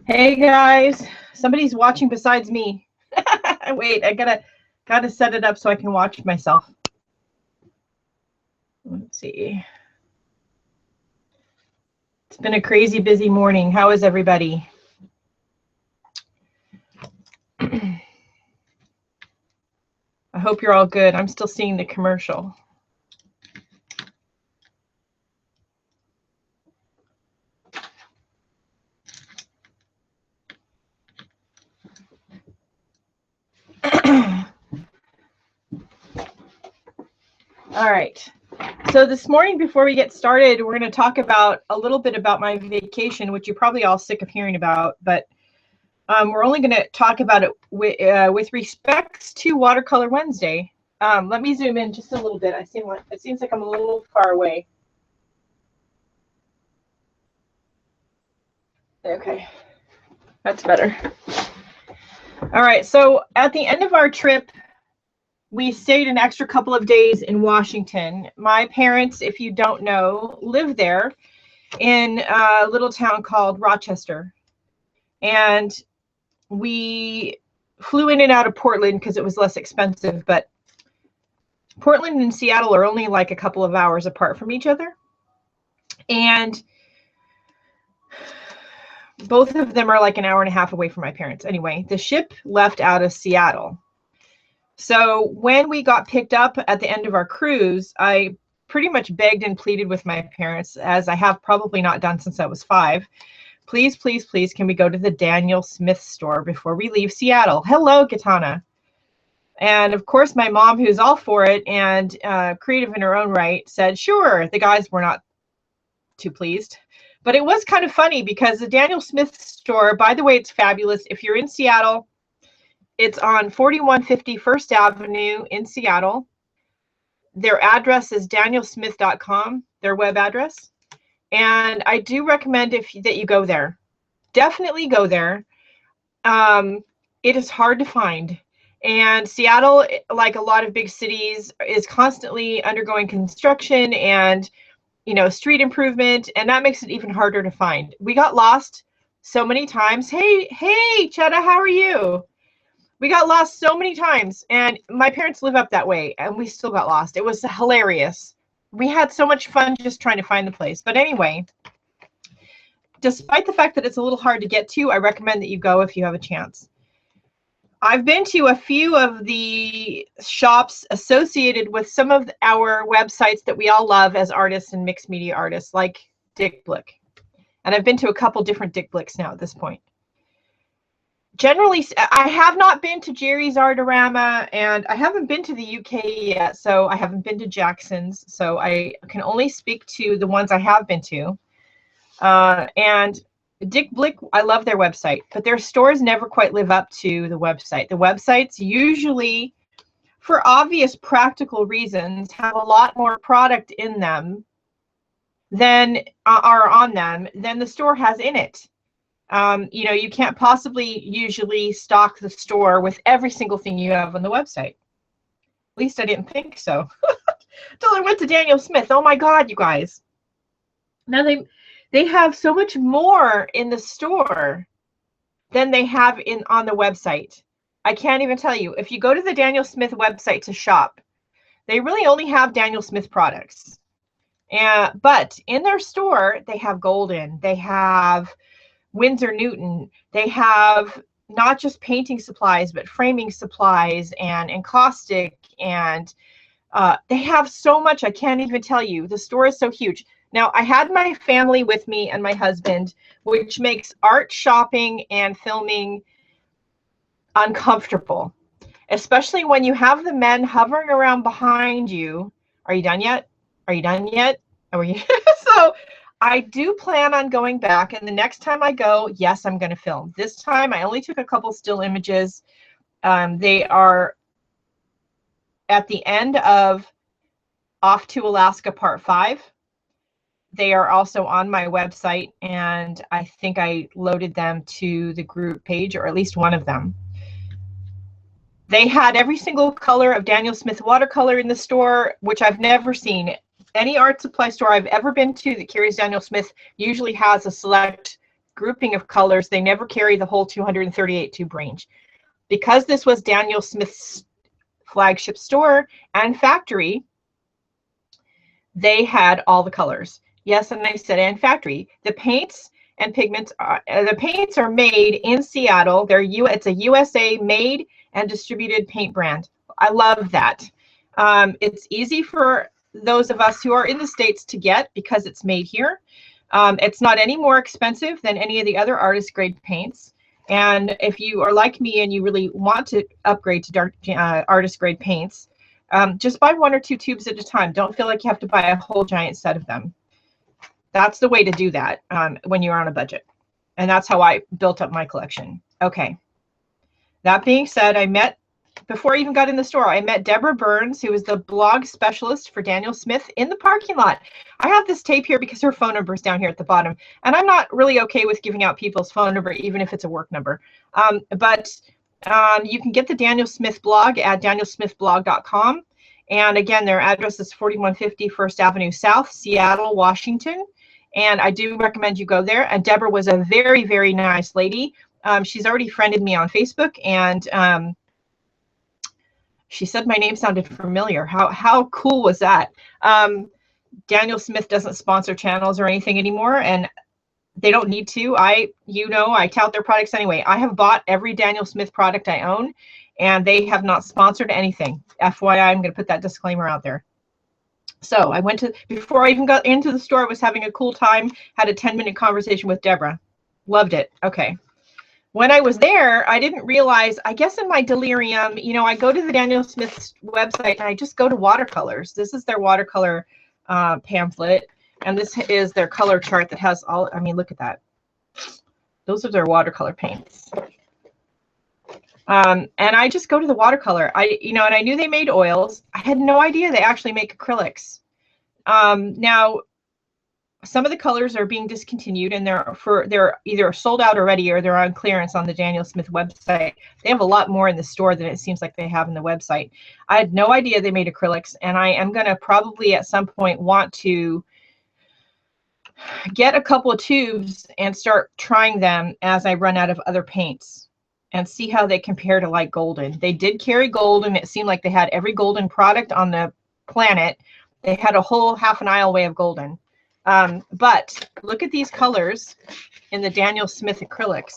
Hey guys, somebody's watching besides me. Wait, I gotta set it up so I can watch myself. Let's see. It's been a crazy busy morning. How is everybody? I hope you're all good. I'm still seeing the commercial. All right. So this morning, before we get started, we're going to talk about a little bit about my vacation, which you're probably all sick of hearing about, but we're only going to talk about it with respects to Watercolor Wednesday. Let me zoom in just a little bit. It seems like I'm a little far away. Okay, that's better. All right, so at the end of our trip, we stayed an extra couple of days in Washington. My parents, if you don't know, live there in a little town called Rochester. And we flew in and out of Portland because it was less expensive, but Portland and Seattle are only like a couple of hours apart from each other. And both of them are like an hour and a half away from my parents. Anyway, the ship left out of Seattle. So when we got picked up at the end of our cruise, I pretty much begged and pleaded with my parents, as I have probably not done since I was 5. Please, please, please, can we go to the Daniel Smith store before we leave Seattle? Hello, Katana. And of course, my mom, who's all for it and creative in her own right, said, sure. The guys were not too pleased. But it was kind of funny because the Daniel Smith store, by the way, it's fabulous. If you're in Seattle, it's on 4150 First Avenue in Seattle. Their address is danielsmith.com, their web address. And I do recommend that you go there. Definitely go there. It is hard to find. And Seattle, like a lot of big cities, is constantly undergoing construction and, street improvement. And that makes it even harder to find. We got lost so many times. Hey, Chetta, how are you? We got lost so many times, and my parents live up that way, and we still got lost. It was hilarious. We had so much fun just trying to find the place. But anyway, despite the fact that it's a little hard to get to, I recommend that you go if you have a chance. I've been to a few of the shops associated with some of our websites that we all love as artists and mixed media artists, like Dick Blick. And I've been to a couple different Dick Blicks now at this point. Generally, I have not been to Jerry's Artorama, and I haven't been to the UK yet, so I haven't been to Jackson's, so I can only speak to the ones I have been to. And Dick Blick, I love their website, but their stores never quite live up to the website. The websites usually, for obvious practical reasons, have a lot more product in them than are on them than the store has in it. You can't possibly usually stock the store with every single thing you have on the website. least I didn't think so. Until I went to Daniel Smith. Oh my God, you guys. Now they have so much more in the store than they have on the website. I can't even tell you. If you go to the Daniel Smith website to shop, they really only have Daniel Smith products. But in their store, they have Golden, they have Winsor Newton, they have not just painting supplies, but framing supplies and encaustic, and they have so much, I can't even tell you. The store is so huge. Now, I had my family with me and my husband, which makes art shopping and filming uncomfortable, especially when you have the men hovering around behind you. Are you done yet? Are you done yet? Are you? So I do plan on going back, and the next time I go, yes, I'm going to film. This time I only took a couple still images. They are at the end of Off to Alaska Part 5. They are also on my website, and I think I loaded them to the group page, or at least one of them. They had every single color of Daniel Smith watercolor in the store, which I've never seen. Any art supply store I've ever been to that carries Daniel Smith usually has a select grouping of colors. They never carry the whole 238 tube range. Because this was Daniel Smith's flagship store and factory, they had all the colors. Yes, and I said and factory. The paints and pigments are made in Seattle. It's a USA made and distributed paint brand. I love that. It's easy for those of us who are in the States to get because it's made here. It's not any more expensive than any of the other artist grade paints. And if you are like me and you really want to upgrade to artist grade paints, just buy 1 or 2 tubes at a time. Don't feel like you have to buy a whole giant set of them. That's the way to do that when you're on a budget. And that's how I built up my collection. Okay. That being said, before I even got in the store, I met Deborah Burns, who is the blog specialist for Daniel Smith, in the parking lot. I have this tape here because her phone number is down here at the bottom. And I'm not really okay with giving out people's phone number, even if it's a work number. But you can get the Daniel Smith blog at danielsmithblog.com. And again, their address is 4150 First Avenue South, Seattle, Washington. And I do recommend you go there. And Deborah was a very, very nice lady. She's already friended me on Facebook, and she said my name sounded familiar. How cool was that? Daniel Smith doesn't sponsor channels or anything anymore, and they don't need to. I tout their products anyway. I have bought every Daniel Smith product I own, and they have not sponsored anything. FYI, I'm going to put that disclaimer out there. So I before I even got into the store, I was having a cool time, had a 10-minute conversation with Deborah. Loved it. Okay. When I was there, I didn't realize, I guess in my delirium, I go to the Daniel Smith's website and I just go to watercolors. This is their watercolor pamphlet. And this is their color chart that has all, look at that. Those are their watercolor paints. And I just go to the watercolor. And I knew they made oils. I had no idea they actually make acrylics. Now, some of the colors are being discontinued, and they're either sold out already or they're on clearance on the Daniel Smith website. They have a lot more in the store than it seems like they have in the website. I had no idea they made acrylics, and I am going to probably at some point want to get a couple of tubes and start trying them as I run out of other paints and see how they compare to like Golden. They did carry Golden. It seemed like they had every Golden product on the planet. They had a whole half an aisle way of Golden. But look at these colors in the Daniel Smith acrylics.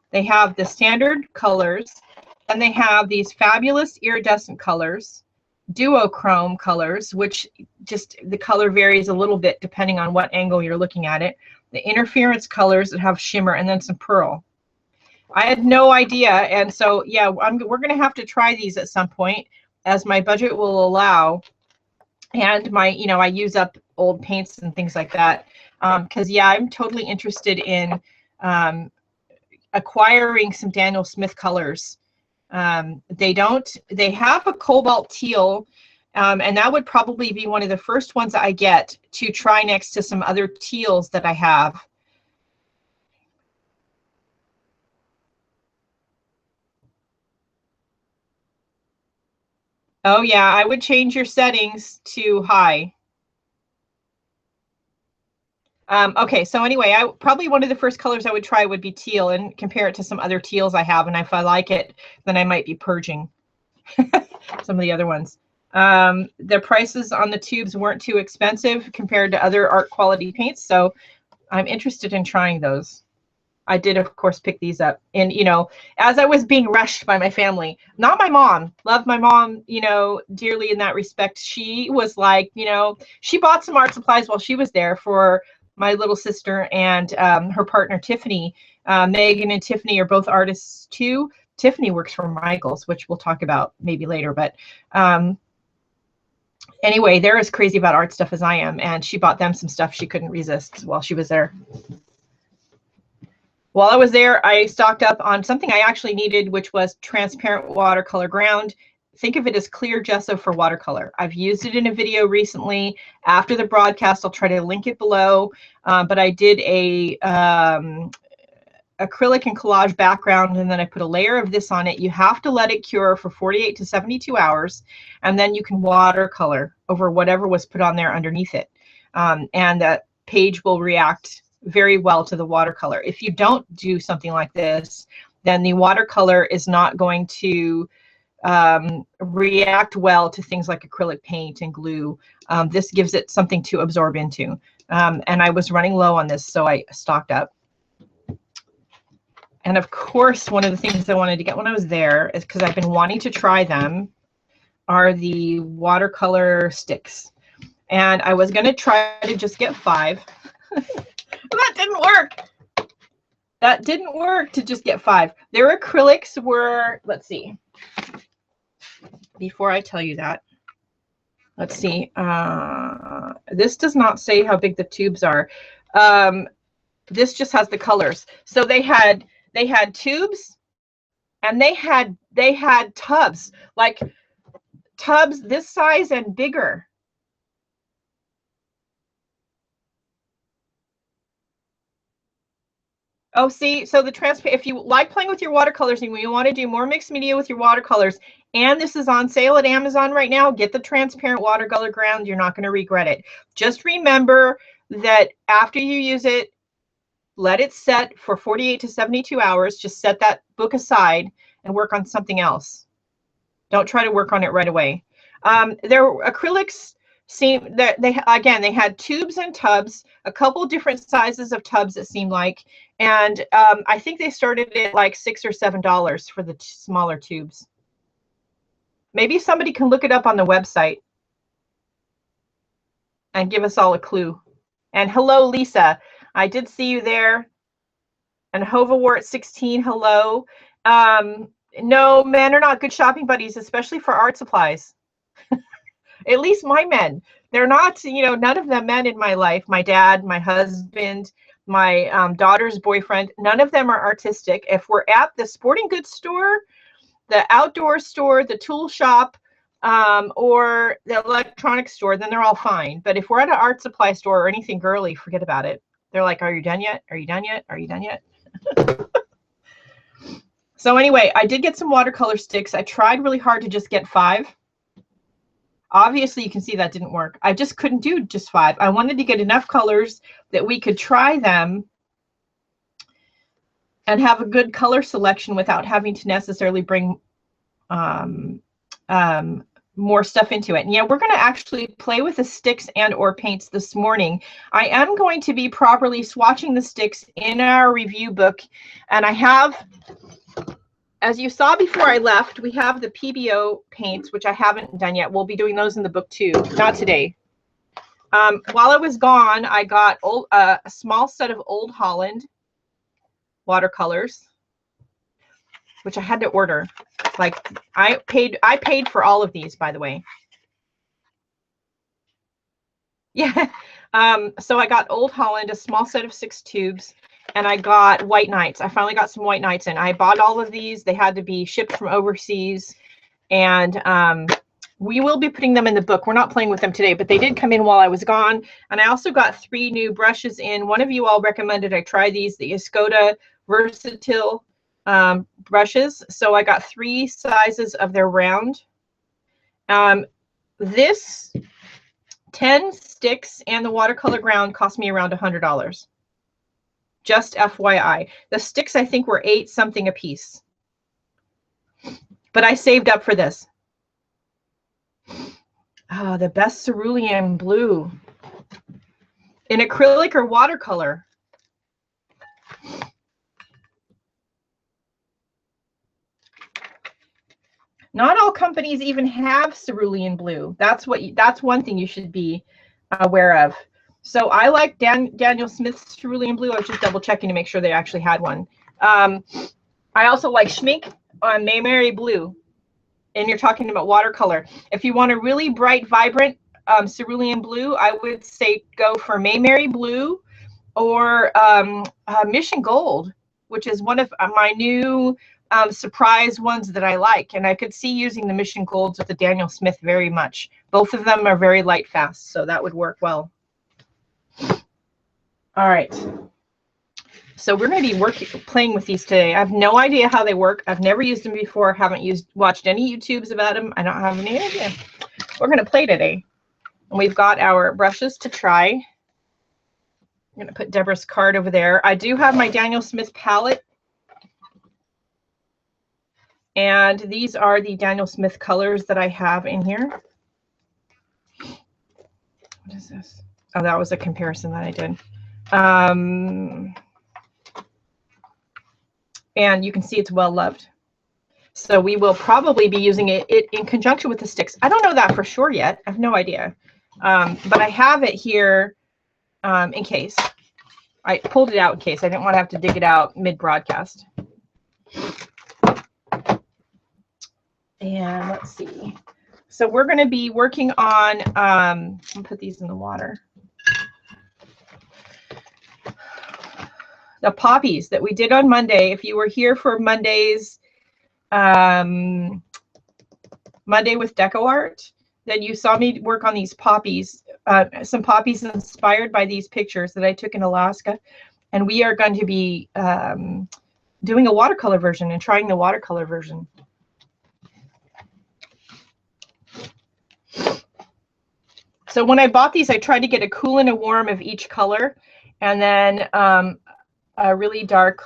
They have the standard colors, and they have these fabulous iridescent colors, duochrome colors, which just the color varies a little bit depending on what angle you're looking at it. The interference colors that have shimmer, and then some pearl. I had no idea, and so yeah, we're going to have to try these at some point as my budget will allow. And I use up old paints and things like that. Because yeah, I'm totally interested in acquiring some Daniel Smith colors. They have a cobalt teal, and that would probably be one of the first ones I get to try next to some other teals that I have. Oh yeah, I would change your settings to high. Okay, so anyway, I probably one of the first colors I would try would be teal and compare it to some other teals I have. And if I like it, then I might be purging some of the other ones. The prices on the tubes weren't too expensive compared to other art quality paints. So I'm interested in trying those. I did, of course, pick these up. And, you know, as I was being rushed by my family, not my mom, loved my mom, you know, dearly in that respect. She was like, you know, she bought some art supplies while she was there for my little sister and her partner, Tiffany. Megan and Tiffany are both artists too. Tiffany works for Michaels, which we'll talk about maybe later. But anyway, they're as crazy about art stuff as I am. And she bought them some stuff she couldn't resist while she was there. While I was there, I stocked up on something I actually needed, which was transparent watercolor ground. Think of it as clear gesso for watercolor. I've used it in a video recently. After the broadcast, I'll try to link it below. But I did a acrylic and collage background, and then I put a layer of this on it. You have to let it cure for 48 to 72 hours, and then you can watercolor over whatever was put on there underneath it. And that page will react very well to the watercolor. If you don't do something like this, then the watercolor is not going to react well to things like acrylic paint and glue. This gives it something to absorb into. And I was running low on this, so I stocked up. And of course, one of the things I wanted to get when I was there is because I've been wanting to try them are the watercolor sticks. And I was going to try to just get 5. That didn't work. That didn't work to just get 5. Their acrylics were, let's see. Before I tell you that, let's see. This does not say how big the tubes are. This just has the colors. So they had tubes, and they had tubs, like tubs this size and bigger. Oh, see, so the transparent, if you like playing with your watercolors and you want to do more mixed media with your watercolors, and this is on sale at Amazon right now, get the transparent watercolor ground. You're not going to regret it. Just remember that after you use it, let it set for 48 to 72 hours. Just set that book aside and work on something else. Don't try to work on it right away. Their acrylics seem that they had tubes and tubs, a couple different sizes of tubs it seemed like, and I think they started at like $6 or $7 for the smaller tubes. Maybe somebody can look it up on the website and give us all a clue. And hello, Lisa. I did see you there. And Hovawart16, hello. No, men are not good shopping buddies, especially for art supplies. At least my men. They're not, you know, none of the men in my life, my dad, my husband, my daughter's boyfriend, none of them are artistic. If we're at the sporting goods store, the outdoor store, the tool shop, or the electronics store, then they're all fine. But if we're at an art supply store or anything girly, forget about it. They're like, are you done yet? Are you done yet? Are you done yet? So anyway, I did get some watercolor sticks. I tried really hard to just get 5. Obviously, you can see that didn't work. I just couldn't do just 5. I wanted to get enough colors that we could try them and have a good color selection without having to necessarily bring more stuff into it. And yeah, we're going to actually play with the sticks and or paints this morning. I am going to be properly swatching the sticks in our review book. And I have, as you saw before I left, we have the PBO paints, which I haven't done yet. We'll be doing those in the book too, not today. While I was gone, I got a small set of Old Holland watercolors, which I had to order. Like I paid for all of these, by the way. Yeah. So I got Old Holland, a small set of 6 tubes, and I got White Nights. I finally got some White Nights in. I bought all of these. They had to be shipped from overseas, and we will be putting them in the book. We're not playing with them today, but they did come in while I was gone. And I also got 3 new brushes in. One of you all recommended I try these, the Escoda Versatile brushes. So I got 3 sizes of their round. This 10 sticks and the watercolor ground cost me around $100. Just FYI. The sticks I think were 8 something a piece. But I saved up for this. Oh, the best cerulean blue. In acrylic or watercolor? Not all companies even have cerulean blue. That's one thing you should be aware of. So I like Daniel Smith's cerulean blue. I was just double checking to make sure they actually had one. I also like Schmink on Mayberry blue. And you're talking about watercolor. If you want a really bright, vibrant cerulean blue, I would say go for Mayberry blue or Mission Gold, which is one of my new surprise ones that I like. And I could see using the Mission Golds with the Daniel Smith very much. Both of them are very light fast, so that would work well. All right. So we're going to be playing with these today. I have no idea how they work. I've never used them before. Haven't watched any YouTubes about them. I don't have any idea. We're going to play today. And we've got our brushes to try. I'm going to put Deborah's card over there. I do have my Daniel Smith palette. And these are the Daniel Smith colors that I have in here. What is this? Oh, that was a comparison that I did. And you can see it's well loved. So we will probably be using it in conjunction with the sticks. I don't know that for sure yet. I have no idea. But I have it here in case. I pulled it out in case. I didn't want to have to dig it out mid-broadcast. And let's see. So we're going to be working on, I'll put these in the water. The poppies that we did on Monday. If you were here for Monday's Monday with Deco Art, then you saw me work on these poppies, some poppies inspired by these pictures that I took in Alaska. And we are going to be doing a watercolor version and trying the watercolor version. So when I bought these, I tried to get a cool and a warm of each color. And then a really dark,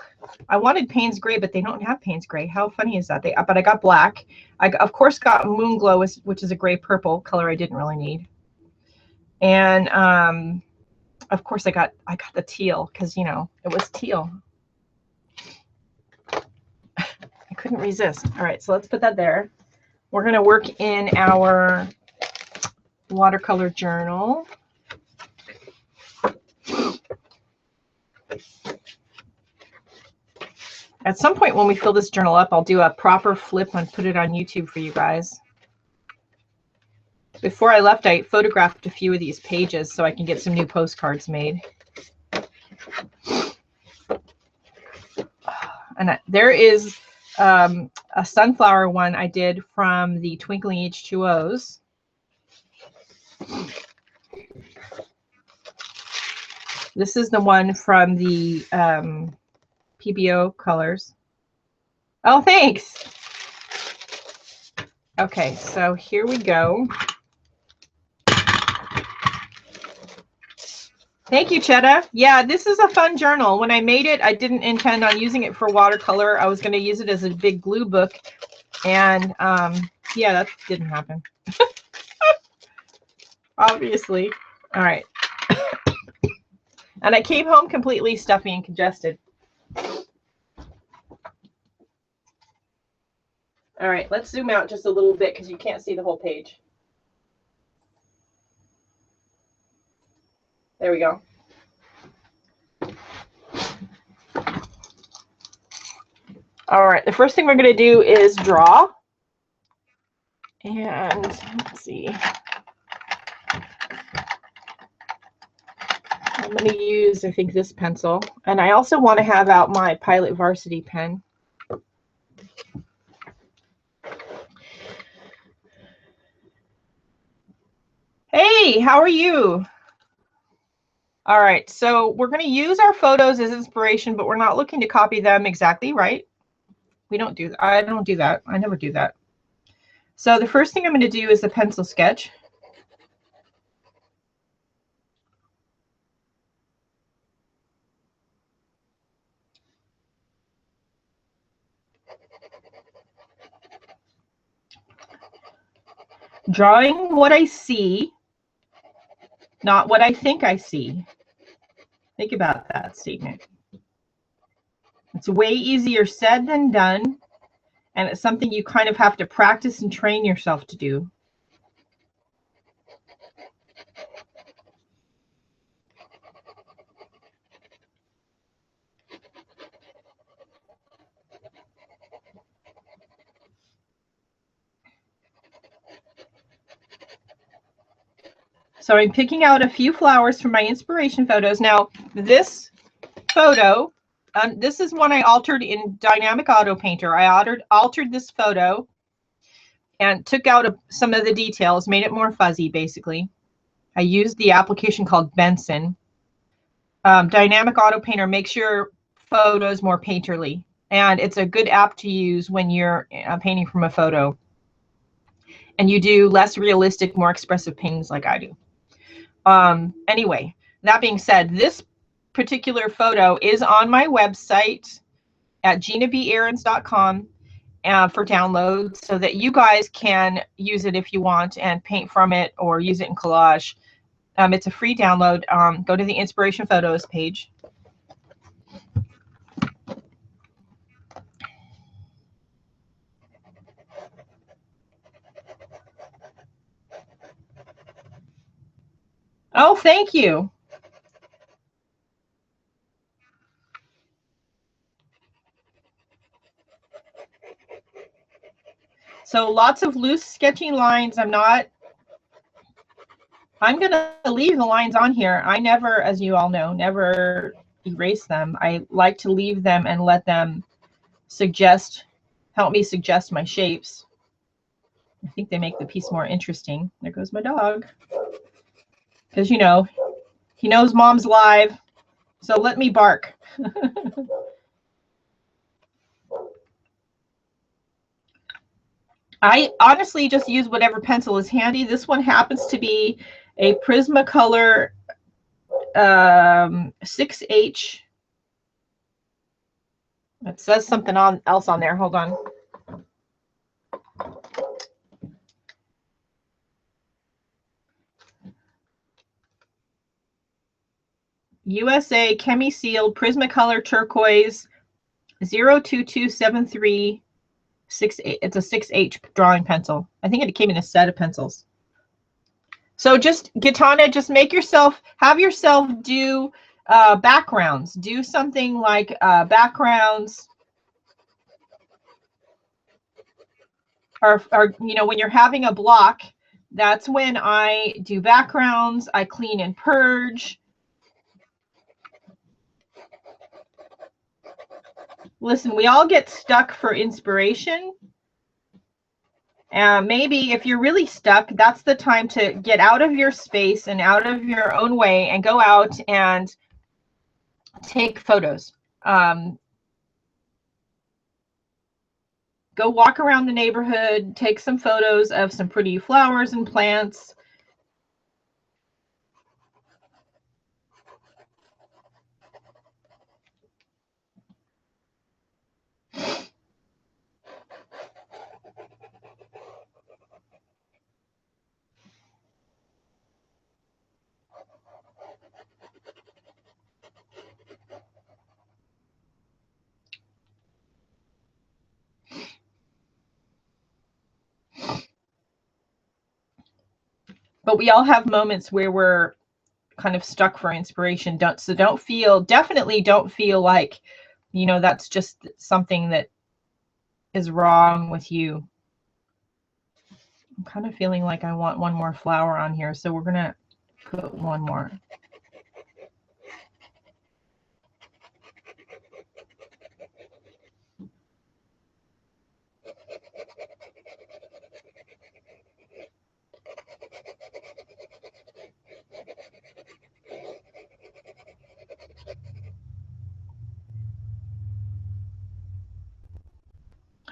I wanted Payne's Gray, but they don't have Payne's Gray. How funny is that? But I got black. I, of course, got Moon Glow, which is a gray purple color I didn't really need. And, of course, I got the teal because, you know, it was teal. I couldn't resist. All right, so let's put that there. We're going to work in our watercolor journal. At some point when we fill this journal up, I'll do a proper flip and put it on YouTube for you guys. Before I left, I photographed a few of these pages so I can get some new postcards made. And there is a sunflower one I did from the Twinkling H2Os. This is the one from the PBO colors. Oh, thanks. Okay, so here we go. Thank you, Chetta. Yeah, this is a fun journal. When I made it, I didn't intend on using it for watercolor. I was going to use it as a big glue book. And yeah, that didn't happen. Obviously. All right. And I came home completely stuffy and congested. All right, let's zoom out just a little bit because you can't see the whole page. There we go. All right, the first thing we're going to do is draw. And let's see. I'm going to use, I think, this pencil. And I also want to have out my Pilot Varsity pen. Hey, how are you? All right, so we're going to use our photos as inspiration, but we're not looking to copy them exactly, right? We don't do that. I don't do that. I never do that. So the first thing I'm going to do is the pencil sketch. Drawing what I see, not what I think I see. Think about that statement. It's way easier said than done, and it's something you kind of have to practice and train yourself to do. So I'm picking out a few flowers from my inspiration photos. Now, this photo, this is one I altered in Dynamic Auto Painter. I altered this photo and took out some of the details, made it more fuzzy, basically. I used the application called Benson. Dynamic Auto Painter makes your photos more painterly, and it's a good app to use when you're painting from a photo and you do less realistic, more expressive paintings like I do. Anyway, that being said, this particular photo is on my website at ginabahrens.com for download, so that you guys can use it if you want and paint from it or use it in collage. It's a free download. Go to the inspiration photos page. Oh, thank you. So lots of loose sketching lines. I'm going to leave the lines on here. I never, as you all know, never erase them. I like to leave them and let them help me suggest my shapes. I think they make the piece more interesting. There goes my dog. Because, you know, he knows mom's live, so let me bark. I honestly just use whatever pencil is handy. This one happens to be a Prismacolor 6H. It says something else on there. Hold on. USA Chemi-Sealed Prismacolor Turquoise 02273 6H. It's a 6H drawing pencil. I think it came in a set of pencils. So just, Gitana, just have yourself do backgrounds. Do something like backgrounds, or you know, when you're having a block, that's when I do backgrounds. I clean and purge. Listen, we all get stuck for inspiration. Maybe if you're really stuck, that's the time to get out of your space and out of your own way and go out and take photos. Go walk around the neighborhood, take some photos of some pretty flowers and plants. But we all have moments where we're kind of stuck for inspiration. Definitely don't feel like, you know, that's just something that is wrong with you. I'm kind of feeling like I want one more flower on here, so we're gonna put one more.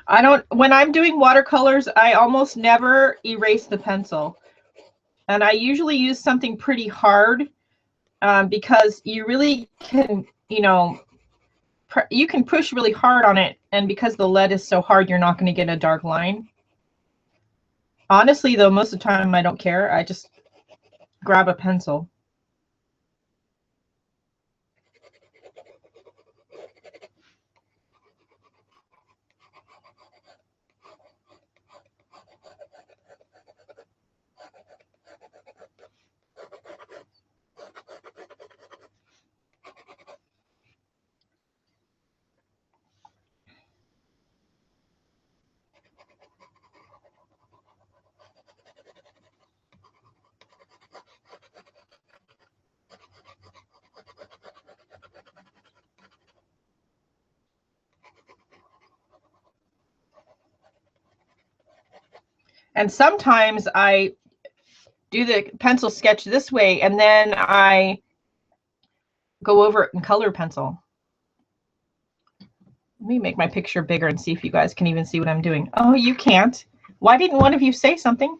I don't, when I'm doing watercolors, I almost never erase the pencil. And I usually use something pretty hard because you really can, you know, you can push really hard on it. And because the lead is so hard, you're not going to get a dark line. Honestly, though, most of the time I don't care. I just grab a pencil. And sometimes I do the pencil sketch this way, and then I go over it in color pencil. Let me make my picture bigger and see if you guys can even see what I'm doing. Oh, you can't. Why didn't one of you say something?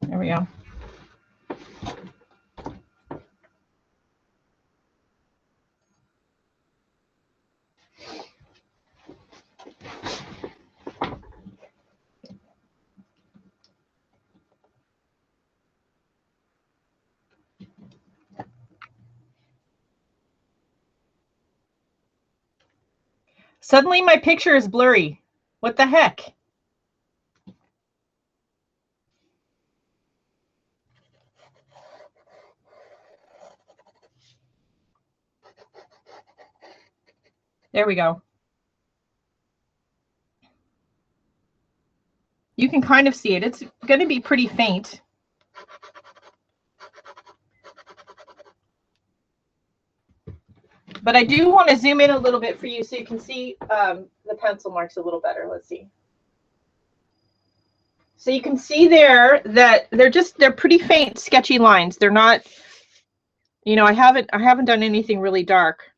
There we go. Suddenly my picture is blurry. What the heck? There we go. You can kind of see it. It's going to be pretty faint. But I do want to zoom in a little bit for you so you can see the pencil marks a little better. Let's see. So you can see there that they're pretty faint, sketchy lines. They're not, you know, I haven't done anything really dark.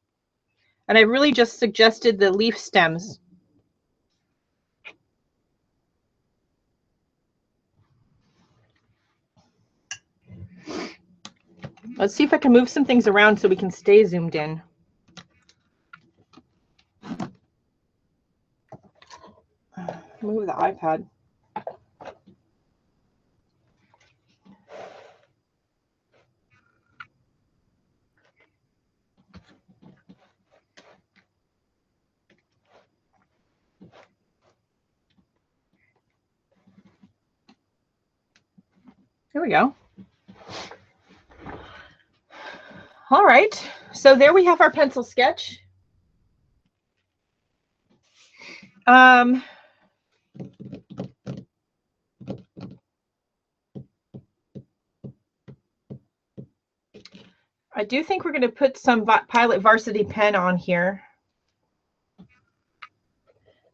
And I really just suggested the leaf stems. Let's see if I can move some things around so we can stay zoomed in. Move the iPad. There we go. All right, so there we have our pencil sketch. I do think we're going to put some Pilot Varsity pen on here.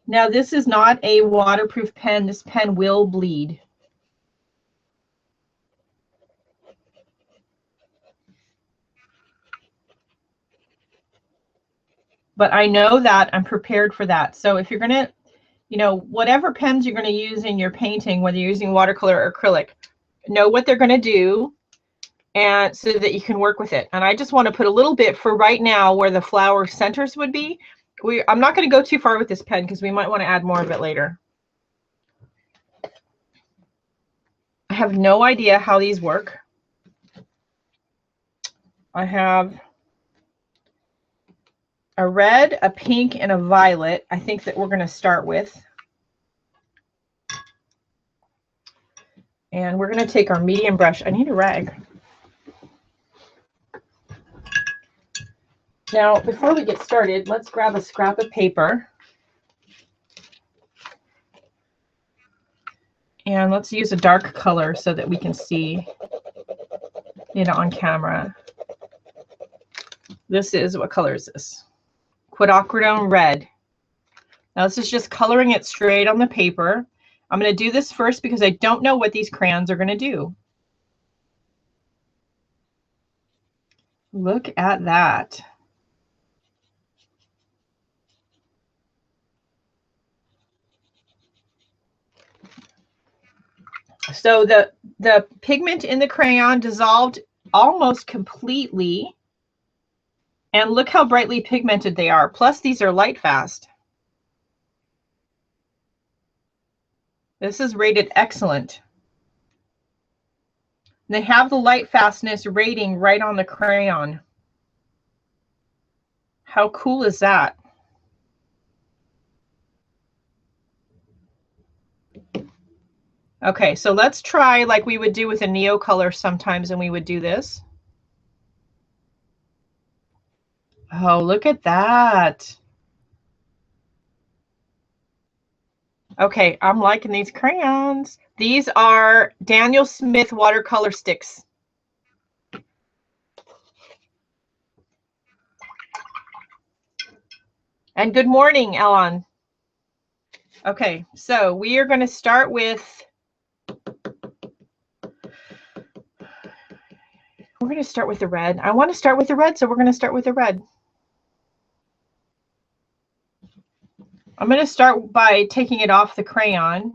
Now, this is not a waterproof pen. This pen will bleed. But I know that, I'm prepared for that. So if you're going to, you know, whatever pens you're going to use in your painting, whether you're using watercolor or acrylic, know what they're going to do, and so that you can work with it. And I just want to put a little bit for right now where the flower centers would be. I'm not going to go too far with this pen because we might want to add more of it later. I have no idea how these work. I have a red, a pink, and a violet. I think that we're going to start with. And we're going to take our medium brush. I need a rag. Now, before we get started, let's grab a scrap of paper. And let's use a dark color so that we can see it on camera. This is, what color is this? Quinacridone red. Now this is just coloring it straight on the paper. I'm going to do this first because I don't know what these crayons are going to do. Look at that. So the pigment in the crayon dissolved almost completely. And look how brightly pigmented they are. Plus, these are light fast. This is rated excellent. They have the light fastness rating right on the crayon. How cool is that? Okay, so let's try like we would do with a Neocolor sometimes, and we would do this. Oh, look at that. Okay, I'm liking these crayons. These are Daniel Smith watercolor sticks. And good morning, Ellen. Okay, so we are going to start with, we're going to start with the red. I want to start with the red, so we're going to start with the red. I'm going to start by taking it off the crayon.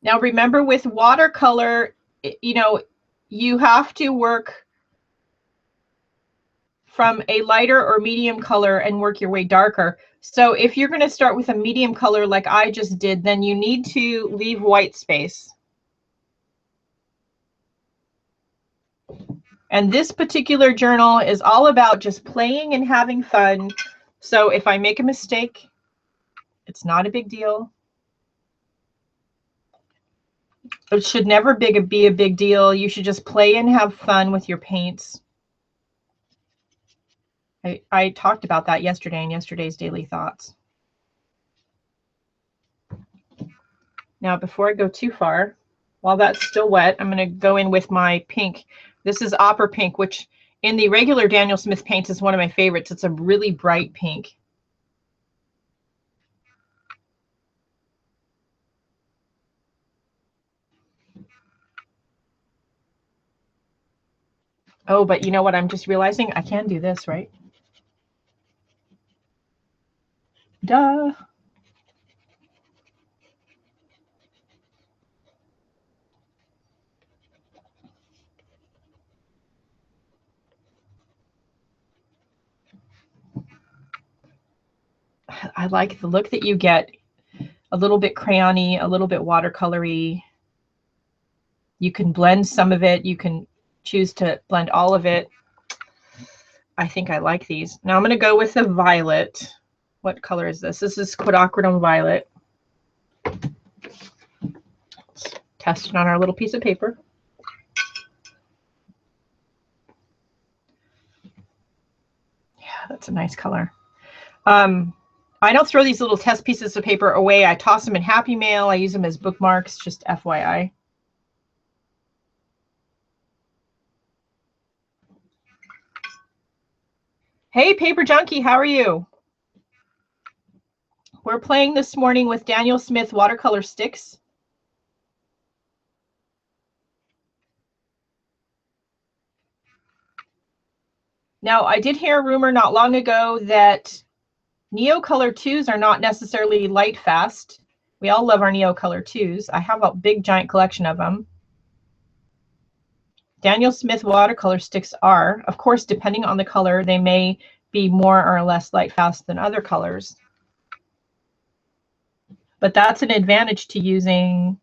Now remember, with watercolor, you know, you have to work from a lighter or medium color and work your way darker. So if you're going to start with a medium color like I just did, then you need to leave white space. And this particular journal is all about just playing and having fun. So if I make a mistake, it's not a big deal. It should never be a big deal. You should just play and have fun with your paints. I talked about that yesterday in yesterday's Daily Thoughts. Now, before I go too far, while that's still wet, I'm going to go in with my pink. This is Opera Pink, which in the regular Daniel Smith paints is one of my favorites. It's a really bright pink. Oh, but you know what? I'm just realizing I can do this, right? Duh. I like the look that you get. A little bit crayony, a little bit watercolory. You can blend some of it. You can choose to blend all of it. I think I like these. Now I'm going to go with the violet. What color is this? This is quinacridone violet. Let's test it on our little piece of paper. Yeah, that's a nice color. I don't throw these little test pieces of paper away. I toss them in Happy Mail. I use them as bookmarks, just FYI. Hey, Paper Junkie, how are you? We're playing this morning with Daniel Smith watercolor sticks. Now, I did hear a rumor not long ago that Neocolor 2s are not necessarily light fast. We all love our Neocolor 2s. I have a big giant collection of them. Daniel Smith watercolor sticks are, of course, depending on the color, they may be more or less light fast than other colors. But that's an advantage to using,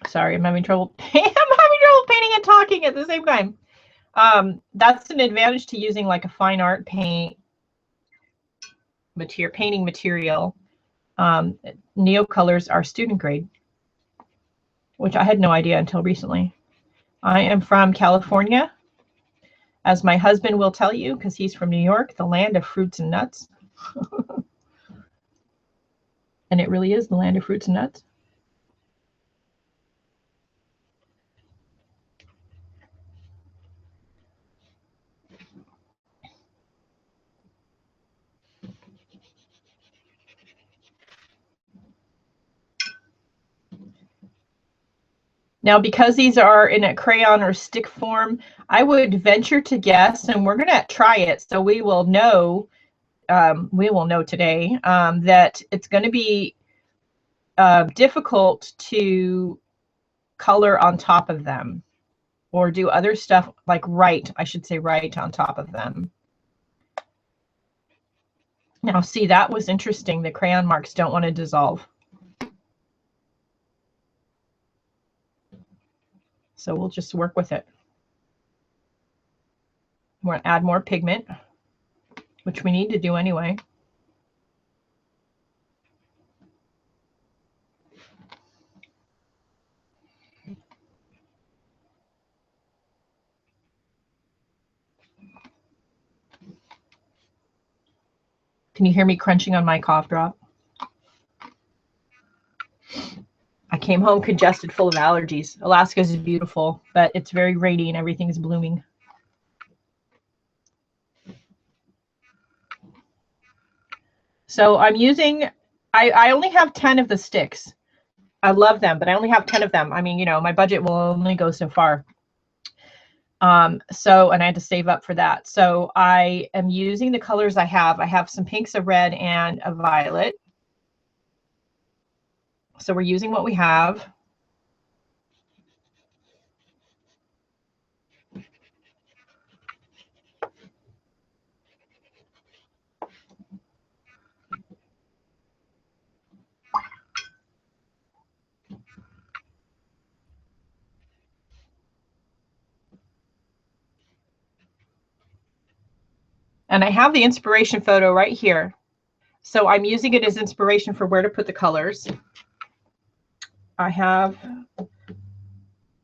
sorry, I'm having trouble painting and talking at the same time. That's an advantage to using like a fine art paint painting material. Neocolors are student grade, which I had no idea until recently. I am from California, as my husband will tell you, because he's from New York, the land of fruits and nuts. And it really is the land of fruits and nuts. Now, because these are in a crayon or stick form, I would venture to guess, and we're going to try it, so we will know today that it's going to be difficult to color on top of them or do other stuff like write on top of them. Now, see, that was interesting. The crayon marks don't want to dissolve. So we'll just work with it. We're going to add more pigment, which we need to do anyway. Can you hear me crunching on my cough drop? I came home congested, full of allergies. Alaska is beautiful, but it's very rainy and everything's blooming. So I'm using, I only have 10 of the sticks. I love them, but I only have 10 of them. I mean, you know, my budget will only go so far. And I had to save up for that. So I am using the colors I have. I have some pinks, a red, and a violet. So we're using what we have. And I have the inspiration photo right here. So I'm using it as inspiration for where to put the colors. I have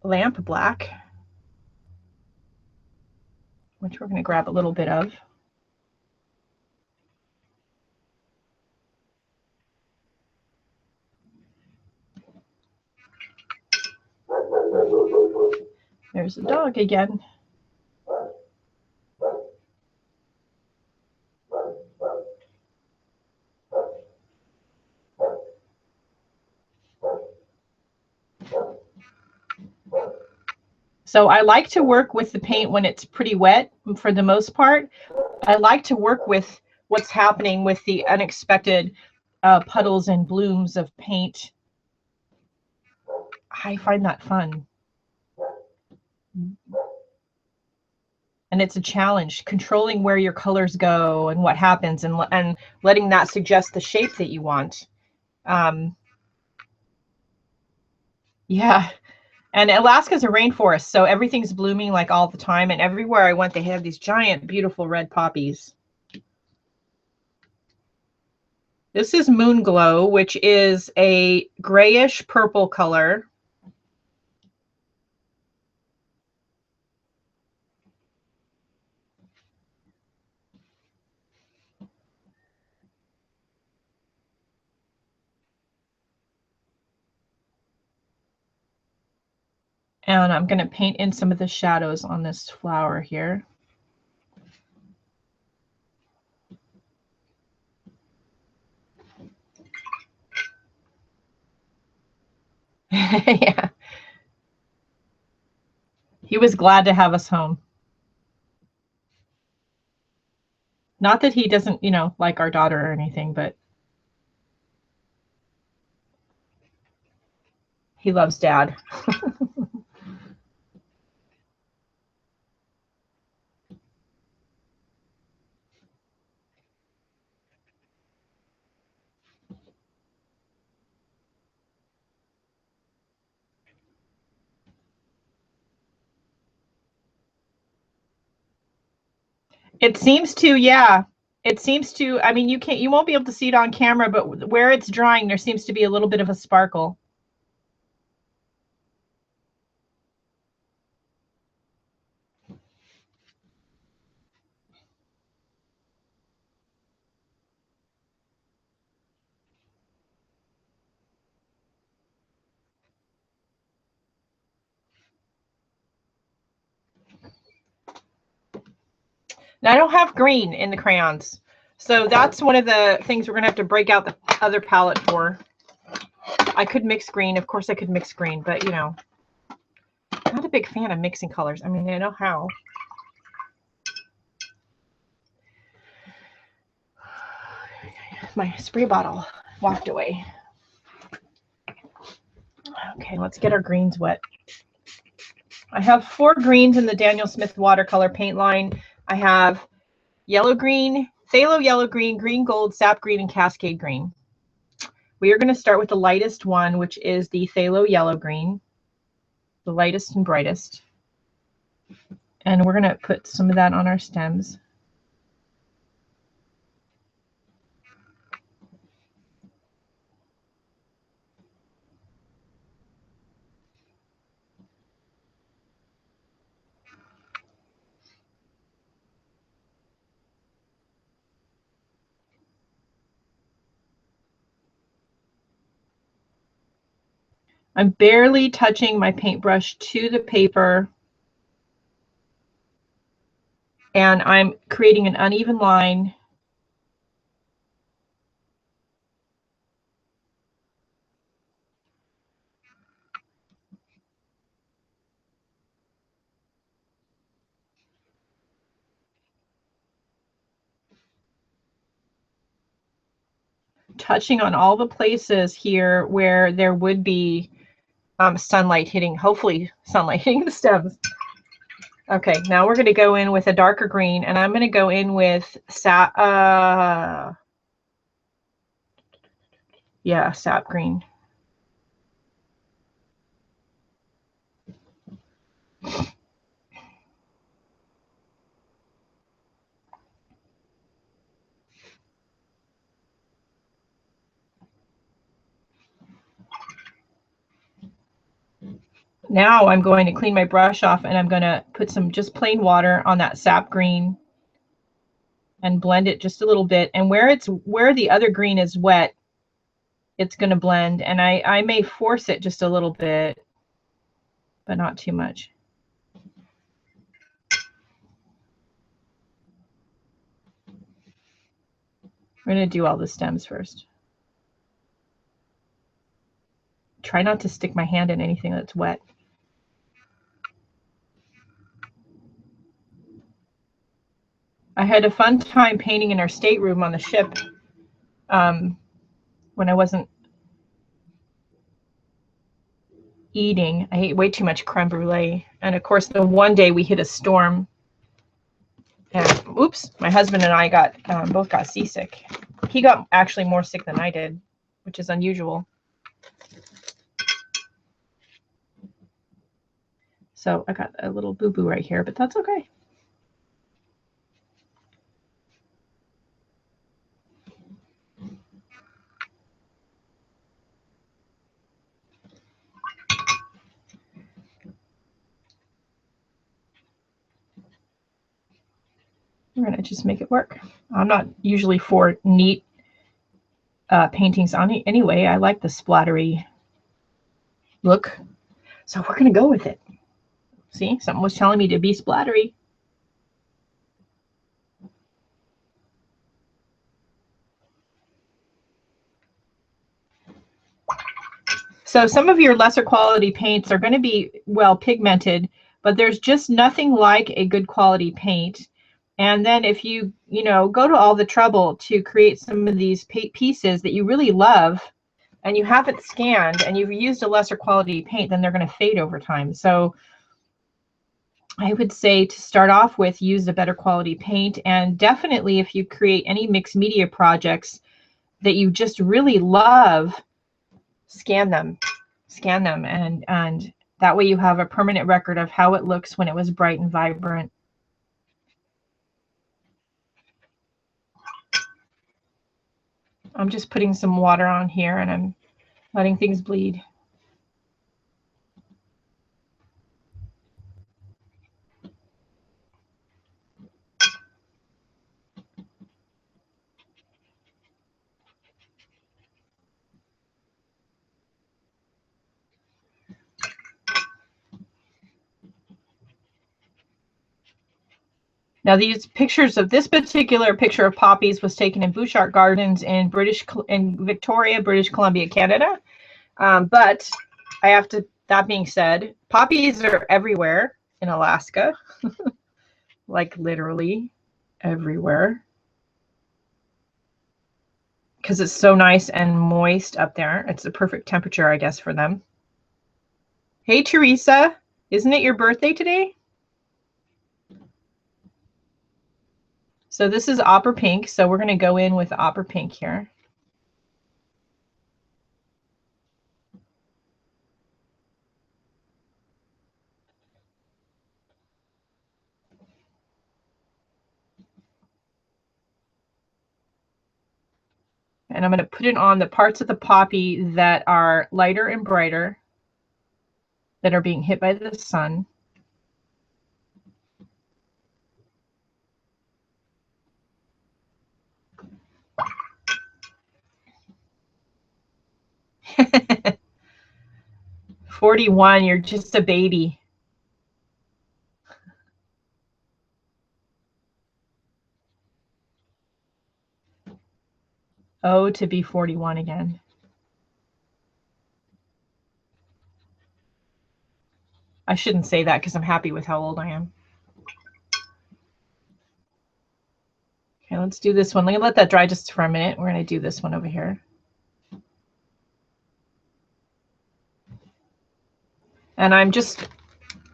lamp black, which we're going to grab a little bit of. There's the dog again. So I like to work with the paint when it's pretty wet for the most part. I like to work with what's happening with the unexpected puddles and blooms of paint. I find that fun. And it's a challenge, controlling where your colors go and what happens, and letting that suggest the shape that you want. Yeah. And Alaska's a rainforest, so everything's blooming like all the time. And everywhere I went, they have these giant, beautiful red poppies. This is Moon Glow, which is a grayish purple color. And I'm going to paint in some of the shadows on this flower here. Yeah. He was glad to have us home. Not that he doesn't, you know, like our daughter or anything, but he loves Dad. It seems to, yeah. It seems to, I mean, you won't be able to see it on camera, but where it's drying, there seems to be a little bit of a sparkle. Now, I don't have green in the crayons, so that's one of the things we're going to have to break out the other palette for. I could mix green. Of course, I could mix green, but, you know. a big fan of mixing colors. I mean, I know how. My spray bottle walked away. Okay, let's get our greens wet. I have 4 greens in the Daniel Smith watercolor paint line. I have yellow green, phthalo yellow green, green gold, sap green, and cascade green. We are going to start with the lightest one, which is the phthalo yellow green, the lightest and brightest. And we're going to put some of that on our stems. I'm barely touching my paintbrush to the paper, and I'm creating an uneven line. Touching on all the places here where there would be sunlight hitting, hopefully sunlight hitting the stems. Okay, now we're going to go in with a darker green, and I'm going to go in with sap green. Now I'm going to clean my brush off, and I'm going to put some just plain water on that sap green and blend it just a little bit. And where the other green is wet, it's going to blend. And I may force it just a little bit, but not too much. We're going to do all the stems first. Try not to stick my hand in anything that's wet. I had a fun time painting in our stateroom on the ship when I wasn't eating. I ate way too much creme brulee. And of course, the one day we hit a storm. And oops, my husband and I both got seasick. He got actually more sick than I did, which is unusual. So I got a little boo-boo right here, but that's okay. We're going to just make it work. I'm not usually for neat paintings on it anyway. I like the splattery look. So we're going to go with it. See, something was telling me to be splattery. So some of your lesser quality paints are going to be well pigmented, but there's just nothing like a good quality paint. And then if you go to all the trouble to create some of these pieces that you really love, and you have it scanned and you've used a lesser quality paint, then they're going to fade over time. So I would say to start off with, use a better quality paint. And definitely if you create any mixed media projects that you just really love, scan them, and that way you have a permanent record of how it looks when it was bright and vibrant. I'm just putting some water on here, and I'm letting things bleed. Now these pictures of this particular picture of poppies was taken in Bouchard Gardens in Victoria, British Columbia, Canada. But I have to that being said, poppies are everywhere in Alaska, like literally everywhere, because it's so nice and moist up there. It's the perfect temperature, I guess, for them. Hey, Teresa, isn't it your birthday today? So this is opera pink, so we're going to go in with opera pink here. And I'm going to put it on the parts of the poppy that are lighter and brighter, that are being hit by the sun. "41, you're just a baby." Oh, to be 41 again. I shouldn't say that because I'm happy with how old I am. Okay, let's do this one. Let that dry just for a minute. We're going to do this one over here. And I'm just,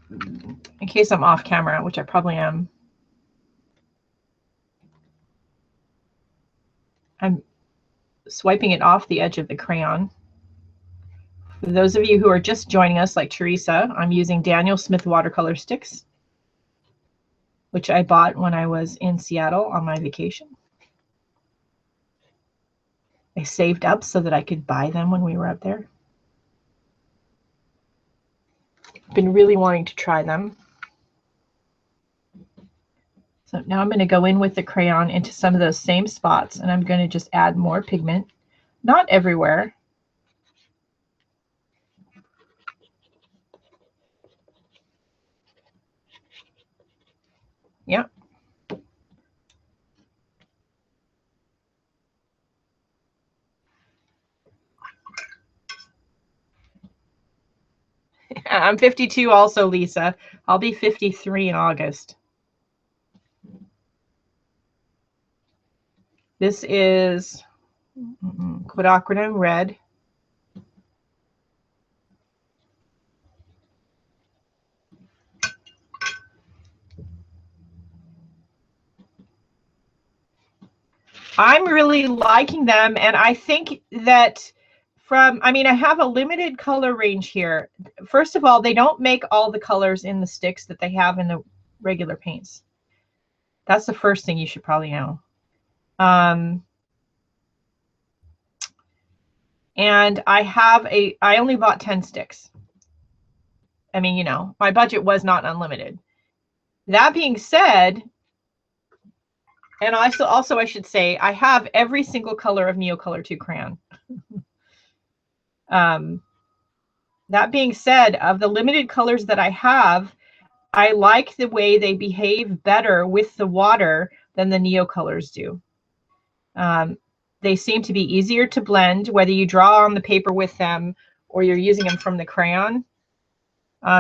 in case I'm off camera, which I probably am, I'm swiping it off the edge of the crayon. For those of you who are just joining us, like Teresa, I'm using Daniel Smith watercolor sticks, which I bought when I was in Seattle on my vacation. I saved up so that I could buy them when we were up there. Been really wanting to try them. So now I'm going to go in with the crayon into some of those same spots, and I'm going to just add more pigment. Not everywhere. Yep. I'm 52 also, Lisa. I'll be 53 in August. This is quinacridone red. I'm really liking them, and I think that I mean, I have a limited color range here. First of all, they don't make all the colors in the sticks that they have in the regular paints. That's the first thing you should probably know. And I only bought 10 sticks. I mean, you know, my budget was not unlimited. That being said, and also I should say, I have every single color of Neocolor 2 crayon. That being said, of the limited colors that I have, I like the way they behave better with the water than the Neocolors do. They seem to be easier to blend, whether you draw on the paper with them or you're using them from the crayon.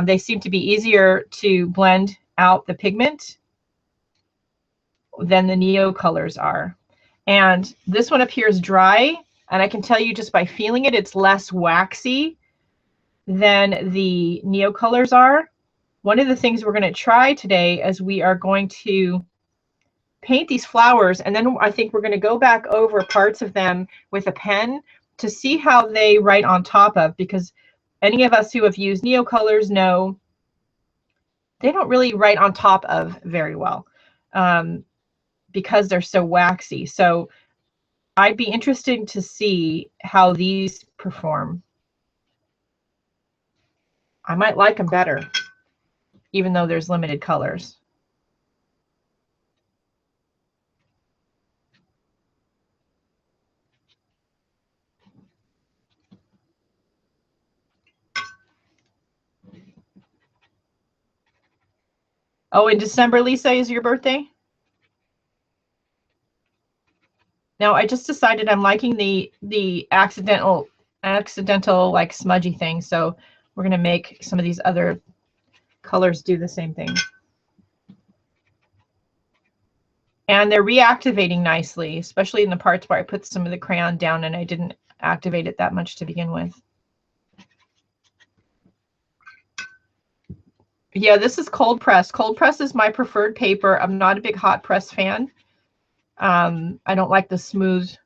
They seem to be easier to blend out the pigment than the Neocolors are. And this one appears dry, and I can tell you just by feeling it, it's less waxy than the Neocolors are. One of the things we're going to try today is we are going to paint these flowers, and then I think we're going to go back over parts of them with a pen to see how they write on top of, because any of us who have used Neocolors know they don't really write on top of very well because they're so waxy. So I'd be interested to see how these perform. I might like them better, even though there's limited colors. Oh, in December, Lisa, is your birthday? No, I just decided I'm liking the accidental like smudgy thing. So We're going to make some of these other colors do the same thing. And they're reactivating nicely, especially in the parts where I put some of the crayon down and I didn't activate it that much to begin with. Yeah, this is cold press. Cold press is my preferred paper. I'm not a big hot press fan. I don't like the smoothness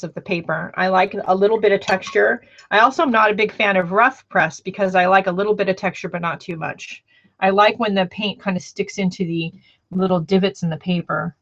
of the paper. I like a little bit of texture. I also am not a big fan of rough press because I like a little bit of texture, but not too much. I like when the paint kind of sticks into the little divots in the paper.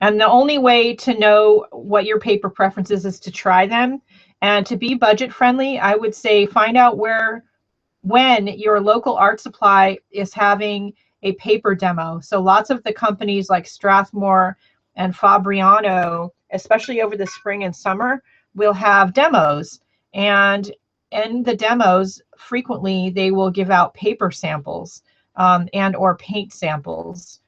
And the only way to know what your paper preferences is to try them. And to be budget friendly, I would say find out when your local art supply is having a paper demo. So lots of the companies like Strathmore and Fabriano, especially over the spring and summer, will have demos. And in the demos, frequently they will give out paper samples and or paint samples.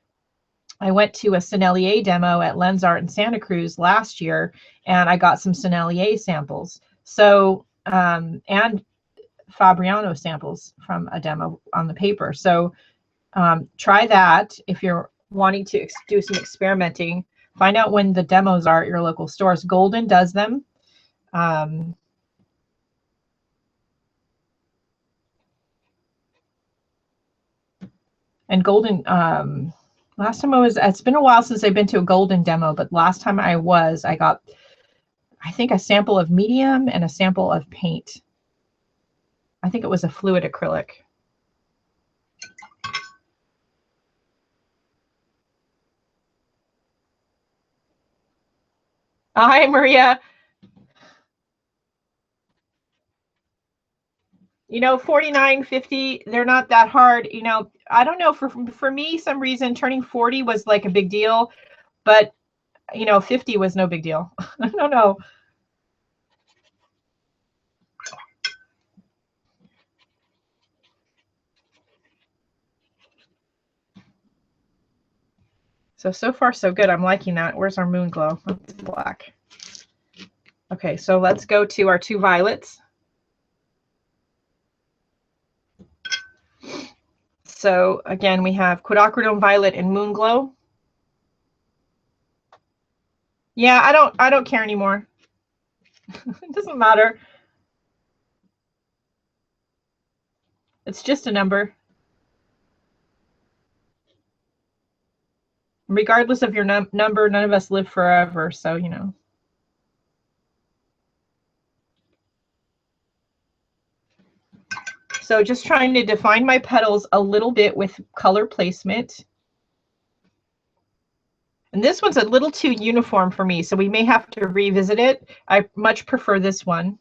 I went to a Sennelier demo at Lens Art in Santa Cruz last year, and I got some Sennelier samples. So, and Fabriano samples from a demo on the paper. So try that if you're wanting to do some experimenting. Find out when the demos are at your local stores. Golden does them. And Golden, last time it's been a while since I've been to a Golden demo, but last time I got, I think, a sample of medium and a sample of paint. I think it was a fluid acrylic. Hi, Maria. You know, 49, 50, they're not that hard. You know, I don't know, for me, some reason turning 40 was like a big deal, but you know, 50 was no big deal. I don't know. So far so good. I'm liking that. Where's our moon glow? That's black. Okay, so let's go to our two violets. So again, we have quinacridone violet and moon glow. Yeah, I don't care anymore. It doesn't matter. It's just a number. Regardless of your number, none of us live forever, so you know. So just trying to define my petals a little bit with color placement. And this one's a little too uniform for me, so we may have to revisit it. I much prefer this one.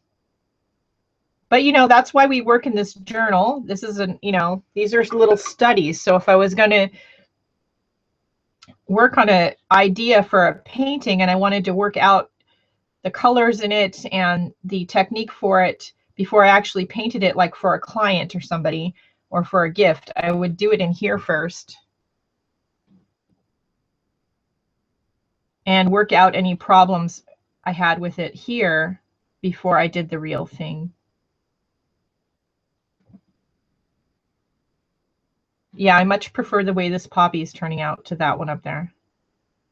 But, you know, that's why we work in this journal. This is you know, these are little studies. So if I was going to work on an idea for a painting and I wanted to work out the colors in it and the technique for it before I actually painted it, like for a client or somebody or for a gift, I would do it in here first and work out any problems I had with it here before I did the real thing. Yeah, I much prefer the way this poppy is turning out to that one up there.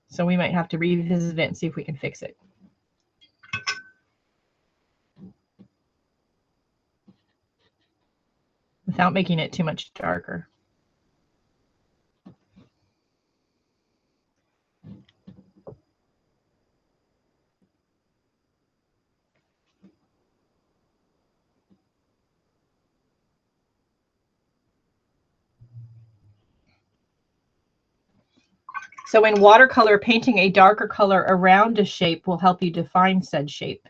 So we might have to revisit it and see if we can fix it. Without making it too much darker. So in watercolor, painting a darker color around a shape will help you define said shape.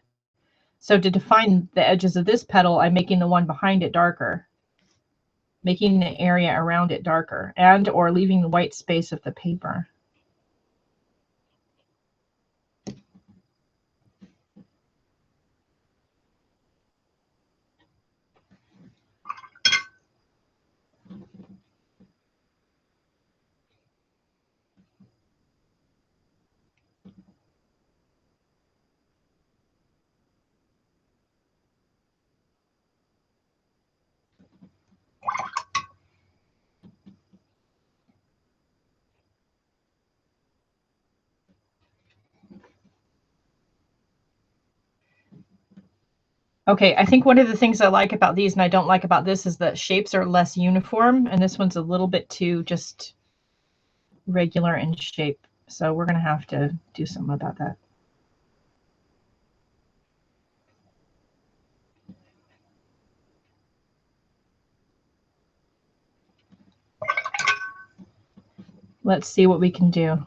So to define the edges of this petal, I'm making the one behind it darker, making the area around it darker, and or leaving the white space of the paper. Okay, I think one of the things I like about these and I don't like about this is that shapes are less uniform, and this one's a little bit too just regular in shape. So we're going to have to do something about that. Let's see what we can do.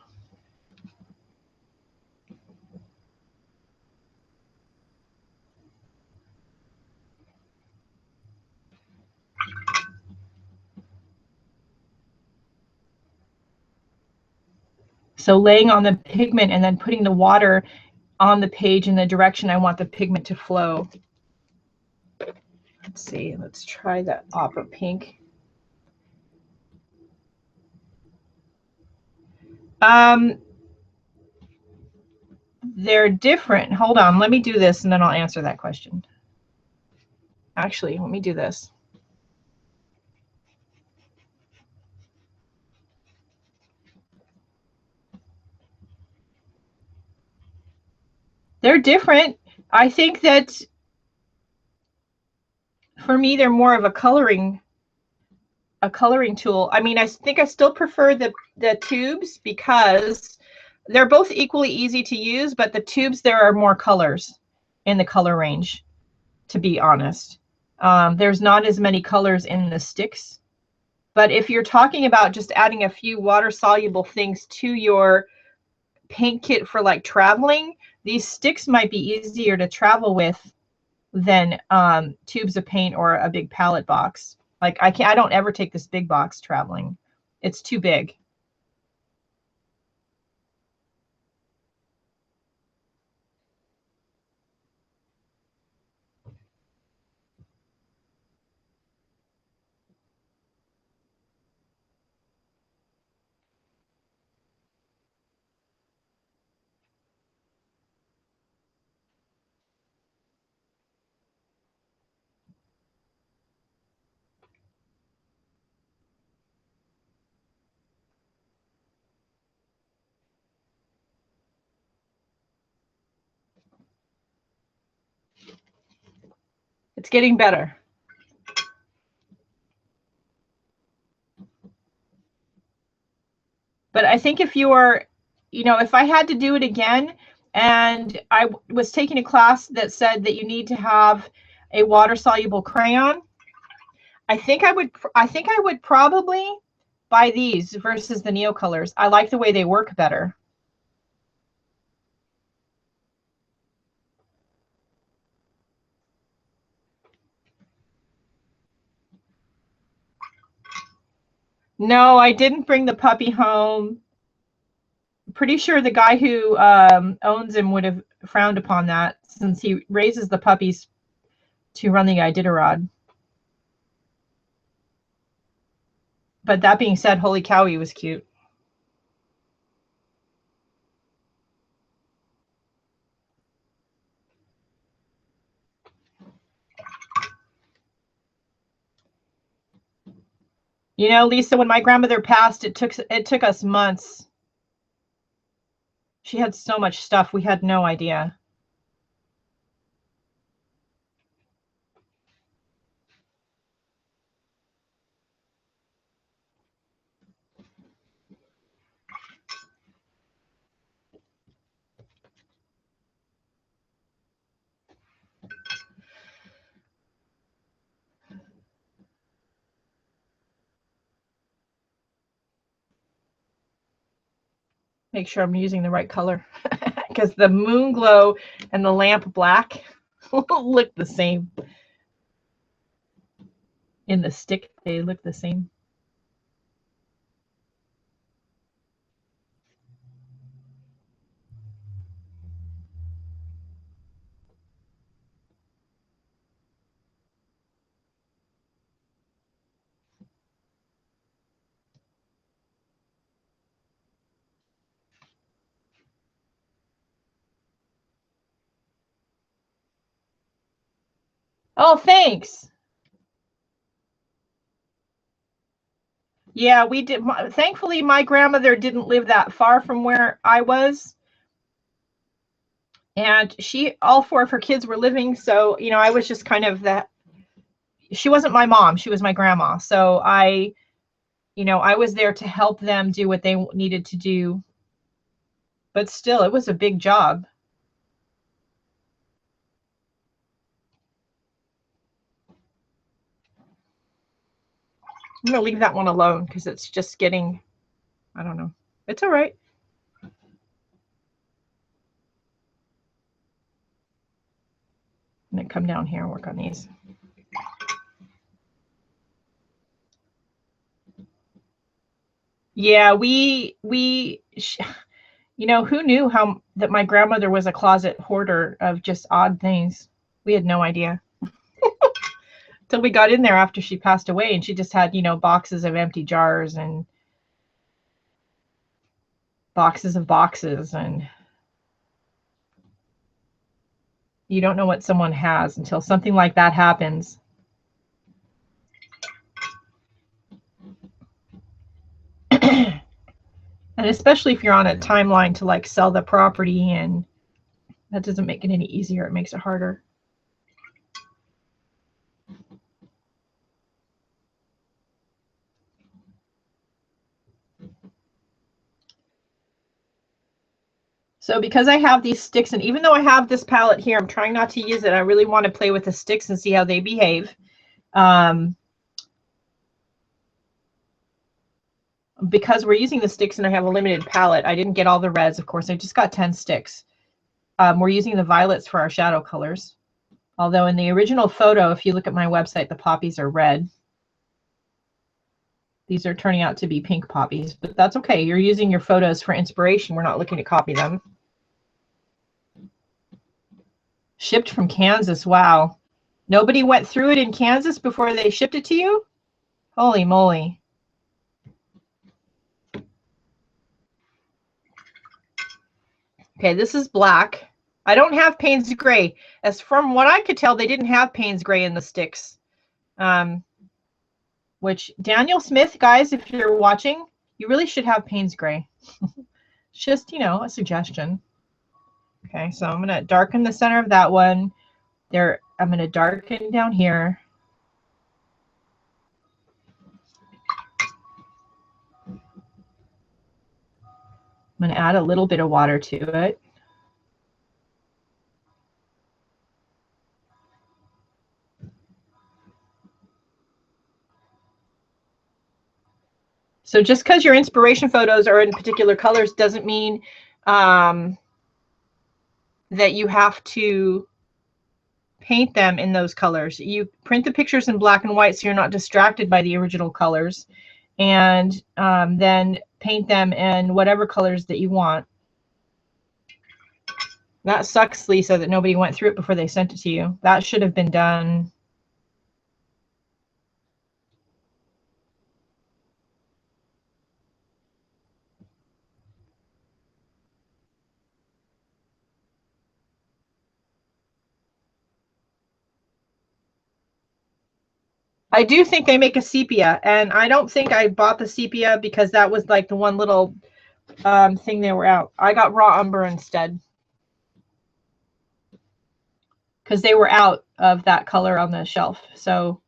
So laying on the pigment and then putting the water on the page in the direction I want the pigment to flow. Let's see, let's try that opera pink. They're different. Hold on, let me do this and then I'll answer that question. Actually, let me do this. They're different. I think that for me, they're more of a coloring tool. I mean, I think I still prefer the tubes because they're both equally easy to use, but the tubes, there are more colors in the color range, to be honest. There's not as many colors in the sticks. But if you're talking about just adding a few water-soluble things to your paint kit for like traveling, these sticks might be easier to travel with than tubes of paint or a big palette box. Like I don't ever take this big box traveling. It's too big. It's getting better. But I think if you are, you know, if I had to do it again and I was taking a class that said that you need to have a water soluble crayon, I think I would probably buy these versus the Neocolors. I like the way they work better. No, I didn't bring the puppy home. Pretty sure the guy who owns him would have frowned upon that since he raises the puppies to run the Iditarod. But that being said, holy cow, he was cute. You know, Lisa, when my grandmother passed, it took us months. She had so much stuff, we had no idea. Make sure I'm using the right color because the moon glow and the lamp black look the same. In the stick, they look the same. Oh, thanks. Yeah, we did. Thankfully, my grandmother didn't live that far from where I was. And all four of her kids were living. So, you know, I was just kind of that. She wasn't my mom. She was my grandma. So you know, I was there to help them do what they needed to do. But still, it was a big job. I'm going to leave that one alone because it's just getting, I don't know. It's all right. I'm going to come down here and work on these. Yeah, you know, who knew that my grandmother was a closet hoarder of just odd things? We had no idea. Till we got in there after she passed away, and she just had, you know, boxes of empty jars and boxes of boxes, and you don't know what someone has until something like that happens. And especially if you're on a timeline to like sell the property, and that doesn't make it any easier. It makes it harder. So because I have these sticks, and even though I have this palette here, I'm trying not to use it. I really want to play with the sticks and see how they behave. Because we're using the sticks and I have a limited palette, I didn't get all the reds, of course. I just got 10 sticks. We're using the violets for our shadow colors. Although in the original photo, if you look at my website, the poppies are red. These are turning out to be pink poppies, but that's okay. You're using your photos for inspiration. We're not looking to copy them. Shipped from Kansas. Wow. Nobody went through it in Kansas before they shipped it to you? Holy moly. Okay, this is black. I don't have Payne's Gray. As from what I could tell, they didn't have Payne's Gray in the sticks. Which Daniel Smith, guys, if you're watching, you really should have Payne's Gray. Just, you know, a suggestion. Okay, so I'm going to darken the center of that one. There, I'm going to darken down here. I'm going to add a little bit of water to it. So just because your inspiration photos are in particular colors doesn't mean that you have to paint them in those colors. You print the pictures in black and white so you're not distracted by the original colors, and then paint them in whatever colors that you want. That sucks, Lisa, that nobody went through it before they sent it to you. That should have been done. I do think they make a sepia, and I don't think I bought the sepia because that was like the one little thing they were out. I got raw umber instead because they were out of that color on the shelf. So,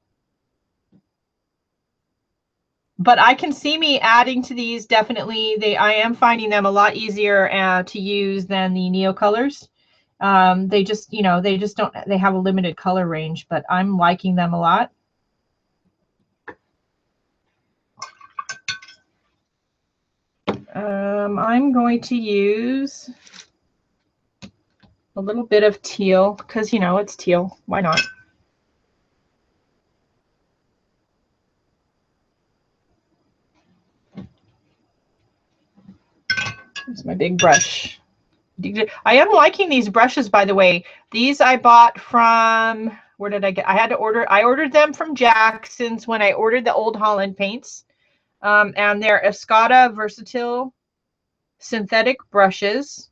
but I can see me adding to these definitely. I am finding them a lot easier to use than the Neocolors. They just, you know, they just don't. They have a limited color range, but I'm liking them a lot. I'm going to use a little bit of teal because, you know, it's teal. Why not? Here's my big brush. I am liking these brushes, by the way. These I bought from, where did I get? I ordered them from Jackson's when I ordered the Old Holland paints. And they're Escada Versatile synthetic brushes.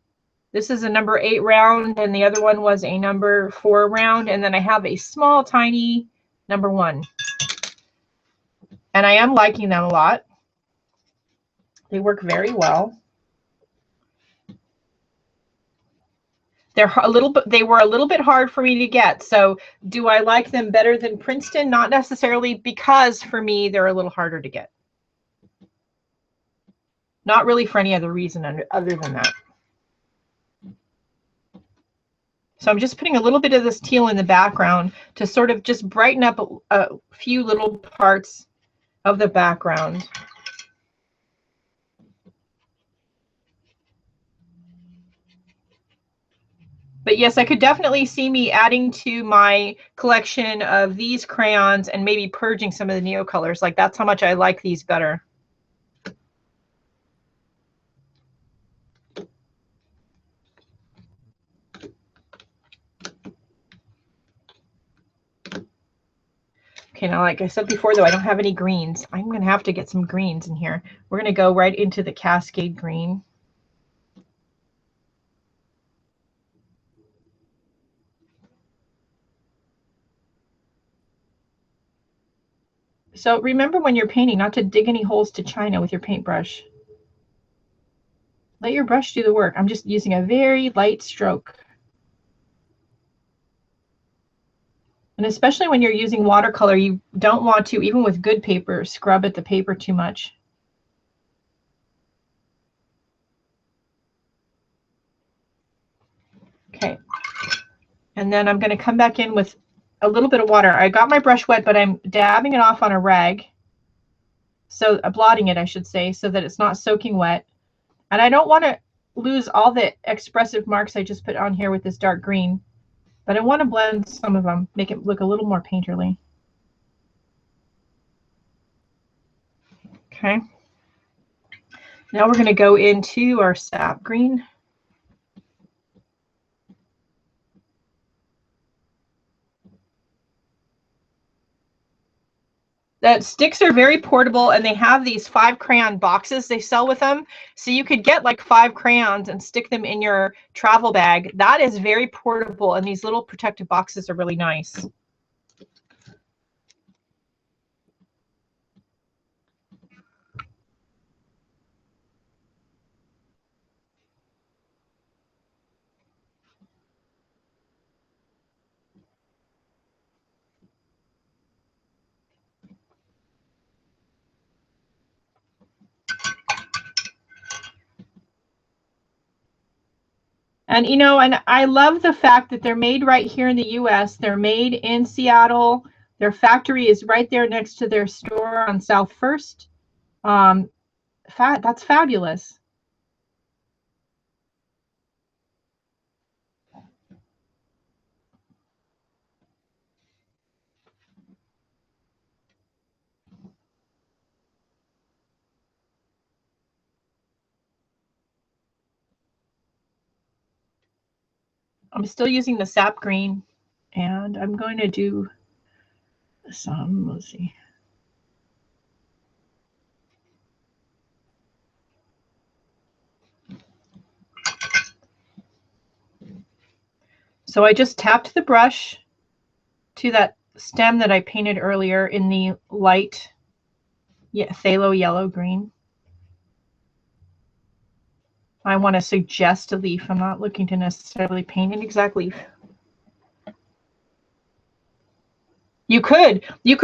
This is a number 8 round, and the other one was a number 4 round. And then I have a small, tiny number 1. And I am liking them a lot. They work very well. They were a little bit hard for me to get. So do I like them better than Princeton? Not necessarily, because for me, they're a little harder to get. Not really for any other reason other than that. So I'm just putting a little bit of this teal in the background to sort of just brighten up a few little parts of the background. But yes, I could definitely see me adding to my collection of these crayons and maybe purging some of the Neocolors. Like, that's how much I like these better. Okay, now, like I said before, though, I don't have any greens. I'm going to have to get some greens in here. We're going to go right into the Cascade green. So remember, when you're painting, not to dig any holes to china with your paintbrush. Let your brush do the work. I'm just using a very light stroke. And especially when you're using watercolor, you don't want to, even with good paper, scrub at the paper too much. Okay. And then I'm going to come back in with a little bit of water. I got my brush wet, but I'm dabbing it off on a rag. So blotting it, I should say, so that it's not soaking wet. And I don't want to lose all the expressive marks I just put on here with this dark green, but I want to blend some of them, make it look a little more painterly. Okay. Now we're going to go into our sap green. The sticks are very portable, and they have these 5 crayon boxes they sell with them. So you could get like 5 crayons and stick them in your travel bag. That is very portable, and these little protective boxes are really nice. And, you know, and I love the fact that they're made right here in the US. They're made in Seattle. Their factory is right there next to their store on South First. That's fabulous. I'm still using the sap green, and I'm going to do some, let's see. So I just tapped the brush to that stem that I painted earlier in the light phthalo yellow green. I want to suggest a leaf. I'm not looking to necessarily paint an exact leaf. You could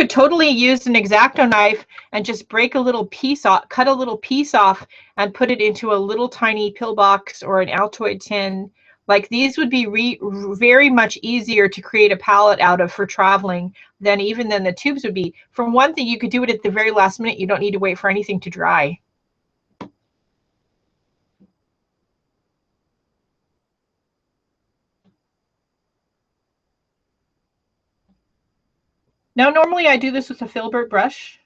totally use an X-Acto knife and just break a little piece off, cut a little piece off, and put it into a little tiny pillbox or an Altoid tin. Like, these would be very much easier to create a palette out of for traveling than the tubes would be. For one thing, you could do it at the very last minute. You don't need to wait for anything to dry. Now, normally I do this with a filbert brush,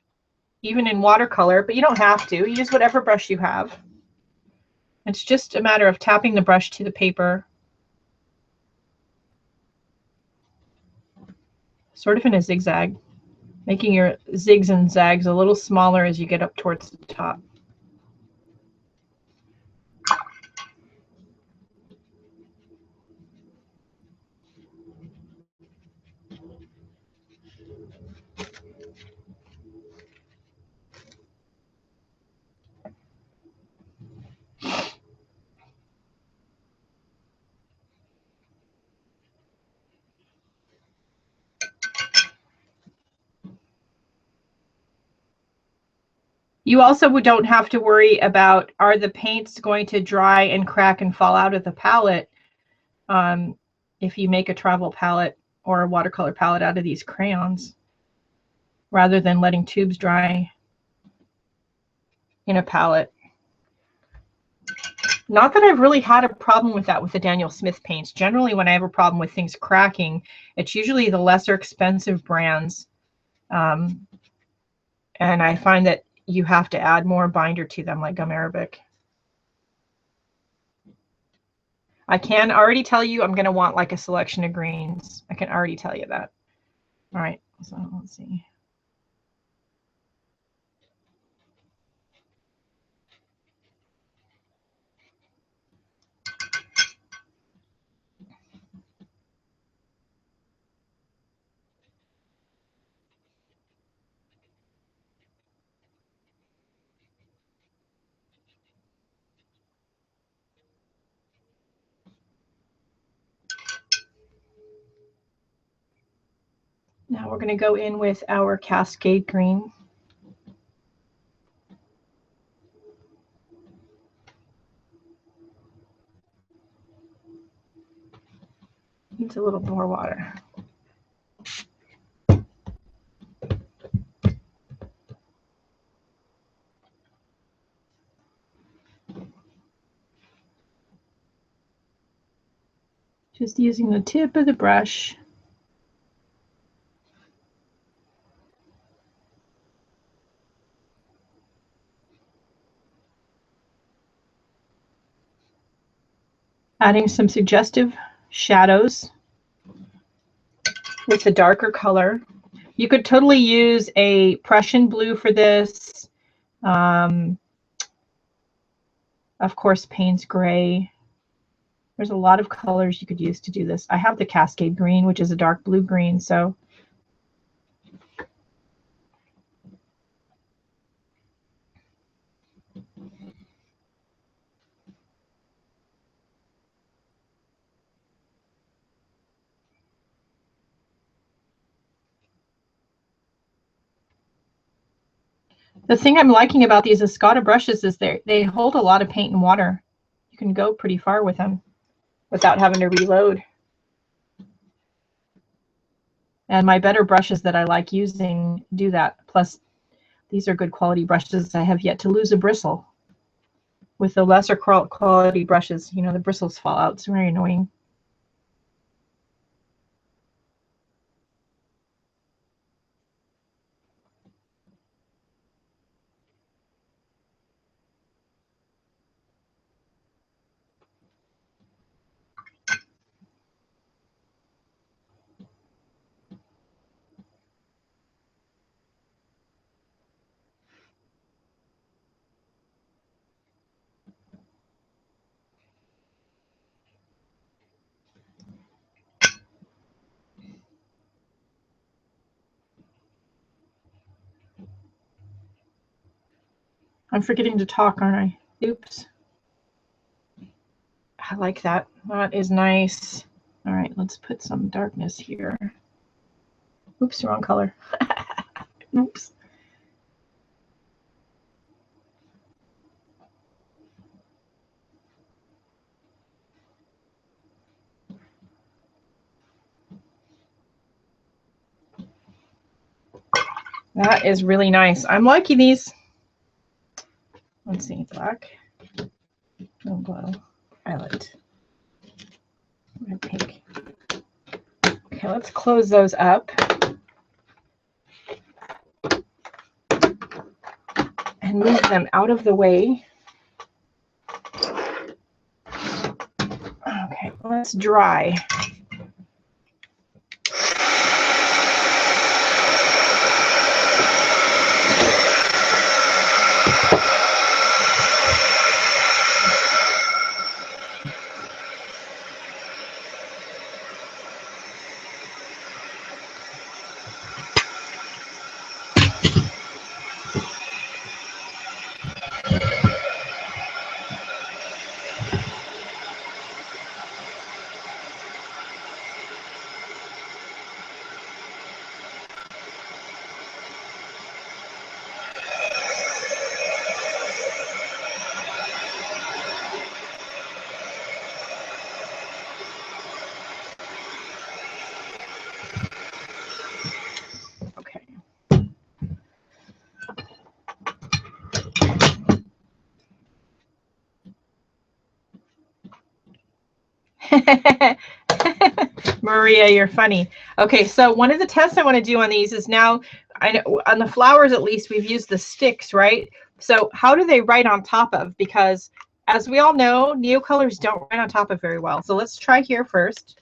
even in watercolor, but you don't have to. Use whatever brush you have. It's just a matter of tapping the brush to the paper, sort of in a zigzag, making your zigs and zags a little smaller as you get up towards the top. You also don't have to worry about, are the paints going to dry and crack and fall out of the palette if you make a travel palette or a watercolor palette out of these crayons, rather than letting tubes dry in a palette. Not that I've really had a problem with that with the Daniel Smith paints. Generally, when I have a problem with things cracking, it's usually the lesser expensive brands. And I find that you have to add more binder to them, like gum arabic. I can already tell you I'm going to want like a selection of greens. I can already tell you that. All right, so let's see. Now we're going to go in with our Cascade green. Needs a little more water. Just using the tip of the brush. Adding some suggestive shadows with the darker color. You could totally use a Prussian blue for this. Of course, Payne's gray. There's a lot of colors you could use to do this. I have the Cascade green, which is a dark blue green, so the thing I'm liking about these Escada brushes is they hold a lot of paint and water. You can go pretty far with them without having to reload. And my better brushes that I like using do that. Plus, these are good quality brushes. I have yet to lose a bristle. With the lesser quality brushes, you know, the bristles fall out. It's very annoying. I'm forgetting to talk, aren't I? Oops. I like that. That is nice. All right, let's put some darkness here. Oops, wrong color. Oops. That is really nice. I'm liking these. Let's see, black, no glow, violet, red, pink. Okay, let's close those up. And move them out of the way. Okay, let's dry. Maria, you're funny. Okay, so one of the tests I want to do on these is now, I know on the flowers at least, we've used the sticks, right? So how do they write on top of? Because as we all know, Neocolors don't write on top of very well. So let's try here first.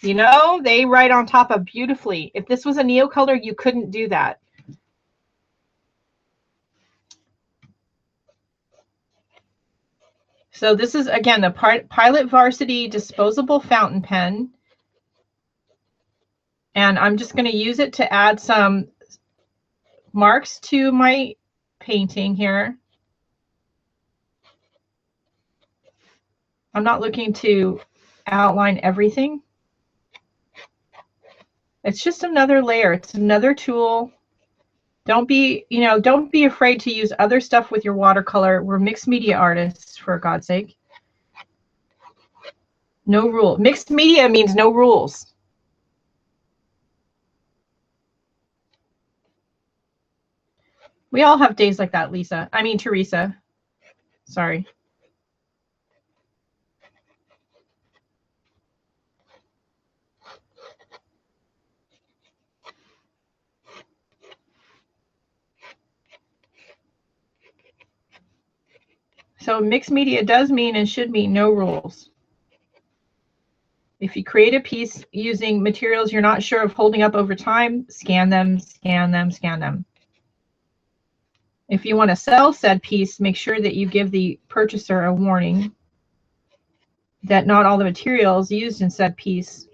You know, they write on top of beautifully. If this was a Neocolor, you couldn't do that. So this is, again, the Pilot Varsity disposable fountain pen. And I'm just going to use it to add some marks to my painting here. I'm not looking to outline everything. It's just another layer. It's another tool. Don't be, don't be afraid to use other stuff with your watercolor. We're mixed media artists, for God's sake. No rule. Mixed media means no rules. We all have days like that, Lisa. I mean, Teresa. Sorry. So mixed media does mean and should mean no rules. If you create a piece using materials you're not sure of holding up over time, scan them, scan them, scan them. If you want to sell said piece, make sure that you give the purchaser a warning that not all the materials used in said piece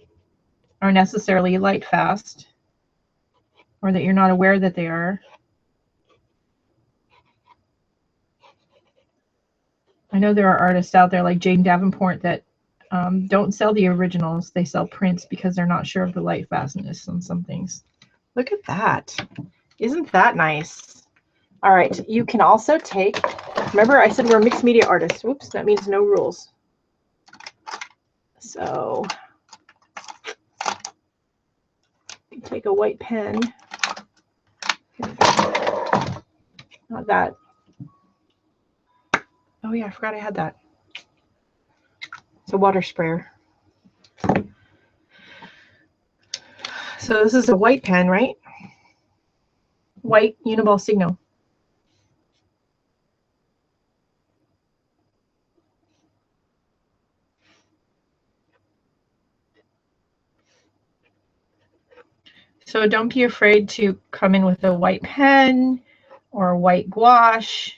are necessarily light fast, or that you're not aware that they are. I know there are artists out there like Jane Davenport that don't sell the originals. They sell prints because they're not sure of the light fastness on some things. Look at that. Isn't that nice? All right, you can also take, remember I said we're mixed media artists. Whoops, that means no rules. So you take a white pen. Not that. Oh yeah, I forgot I had that. It's a water sprayer. So this is a white pen, right? White Uniball Signal. So don't be afraid to come in with a white pen or a white gouache.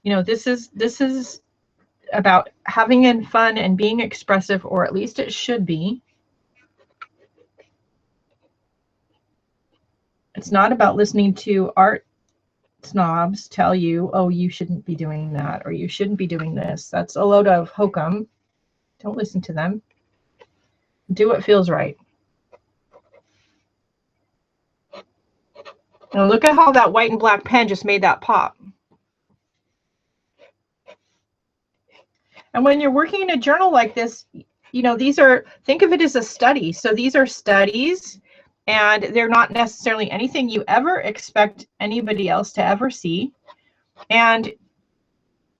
You know, this is about having fun and being expressive, or at least it should be. It's not about listening to art snobs tell you, oh, you shouldn't be doing that, or you shouldn't be doing this. That's a load of hokum. Don't listen to them. Do what feels right. Now look at how that white and black pen just made that pop. And when you're working in a journal like this, you know, these are, think of it as a study. So these are studies, and they're not necessarily anything you ever expect anybody else to ever see. And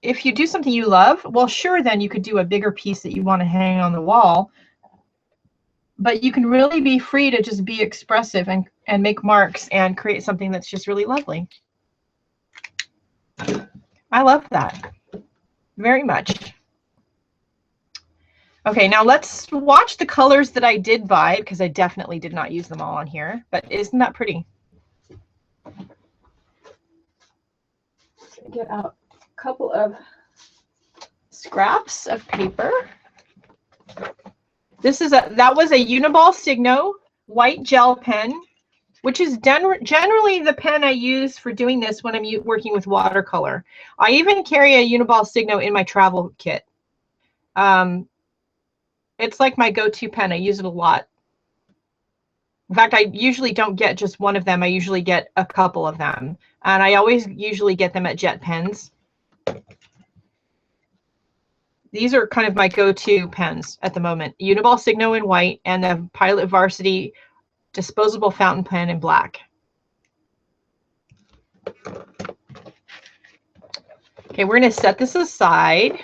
if you do something you love, well, sure, then you could do a bigger piece that you want to hang on the wall. But you can really be free to just be expressive and make marks and create something that's just really lovely. I love that very much. Okay, now let's watch the colors that I did buy, because I definitely did not use them all on here, but isn't that pretty? Get out a couple of scraps of paper. That was a Uniball Signo white gel pen, which is generally the pen I use for doing this when I'm working with watercolor. I even carry a Uniball Signo in my travel kit. It's like my go-to pen. I use it a lot. In fact, I usually don't get just one of them. I usually get a couple of them. And I always usually get them at Jet Pens. These are kind of my go-to pens at the moment. Uniball Signo in white and the Pilot Varsity disposable fountain pen in black. Okay, we're going to set this aside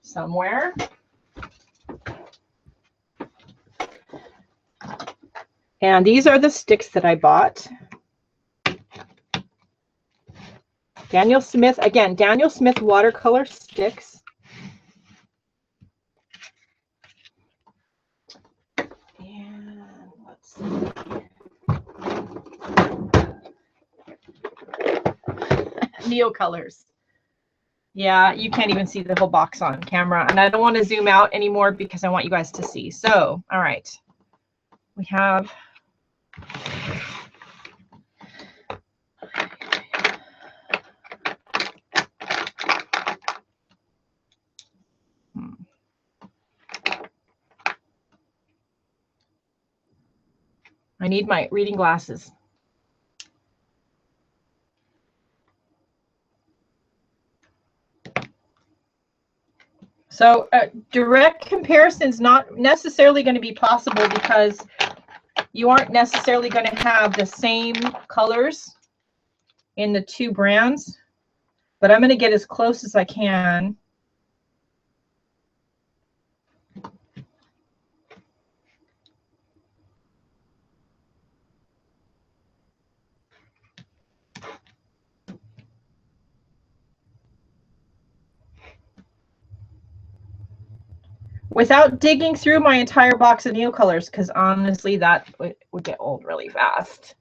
somewhere. And these are the sticks that I bought. Daniel Smith, again, Daniel Smith watercolor sticks. And let's see. Neocolors. Yeah, you can't even see the whole box on camera. And I don't want to zoom out anymore because I want you guys to see. So, all right. We have I need my reading glasses. So direct comparison is not necessarily going to be possible because you aren't necessarily going to have the same colors in the two brands, but I'm going to get as close as I can. Without digging through my entire box of Neocolors, because honestly, that would get old really fast.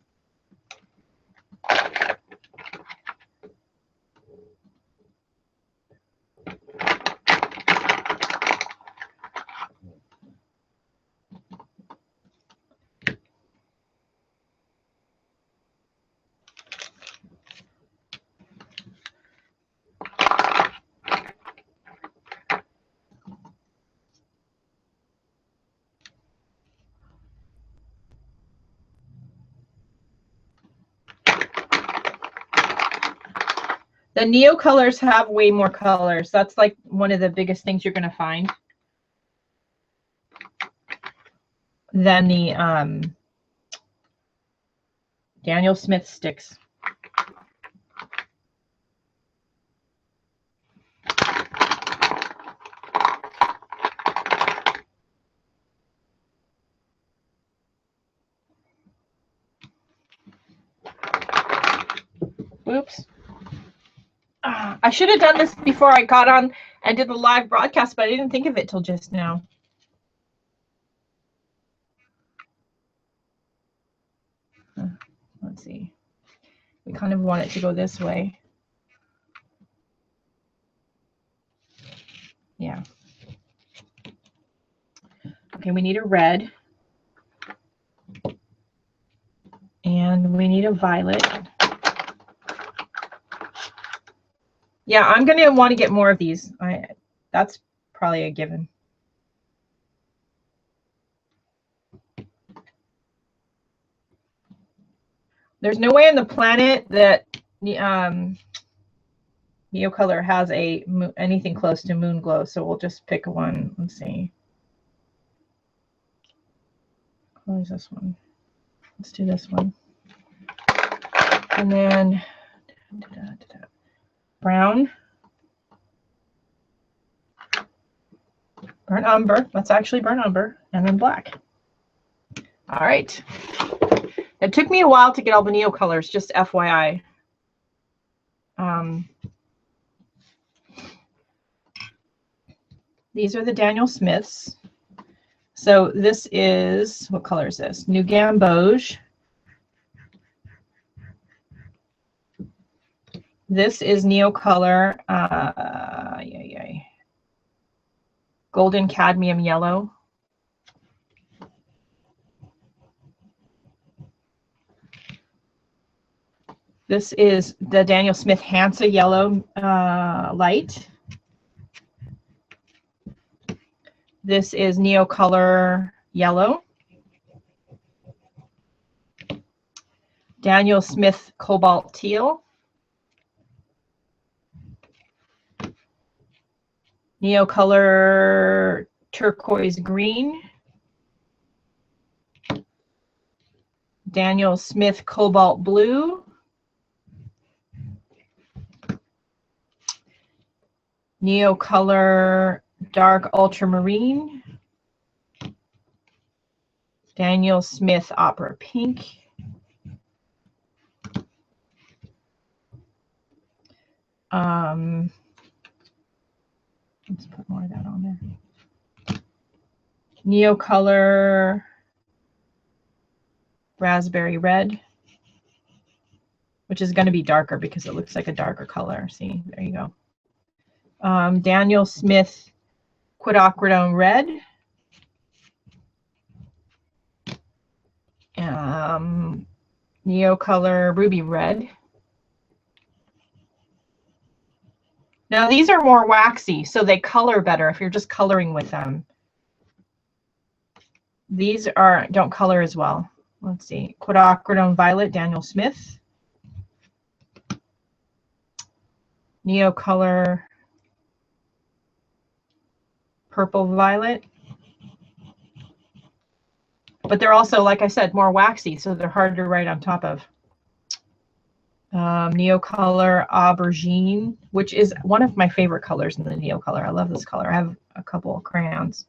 The Neocolors have way more colors. That's like one of the biggest things you're going to find than the Daniel Smith sticks. Oops. I should have done this before I got on and did the live broadcast, but I didn't think of it till just now. Let's see. We kind of want it to go this way. Yeah. Okay, we need a red. And we need a violet. Yeah, I'm going to want to get more of these. That's probably a given. There's no way on the planet that Neocolor has anything close to moon glow, so we'll just pick one. Let's see. What is this one? Let's do this one. And then brown. Burnt umber. That's actually burnt umber. And then black. All right. It took me a while to get all the Neocolors, just FYI. These are the Daniel Smiths. So this is, what color is this? New Gamboge. This is Neocolor. Golden cadmium yellow. This is the Daniel Smith Hansa yellow light. This is Neocolor yellow. Daniel Smith cobalt teal. Neocolor turquoise green. Daniel Smith Cobalt Blue. Neocolor Dark Ultramarine. Daniel Smith Opera Pink. Let's put more of that on there. Neocolor Raspberry Red, which is going to be darker because it looks like a darker color. See, there you go. Daniel Smith Quinacridone Red. Neocolor Ruby Red. Now these are more waxy, so they color better if you're just coloring with them. These don't color as well. Let's see. Quinacridone Violet, Daniel Smith. Neocolor Purple Violet. But they're also, like I said, more waxy, so they're hard to write on top of. Neocolor Aubergine, which is one of my favorite colors in the Neocolor. I love this color. I have a couple of crayons.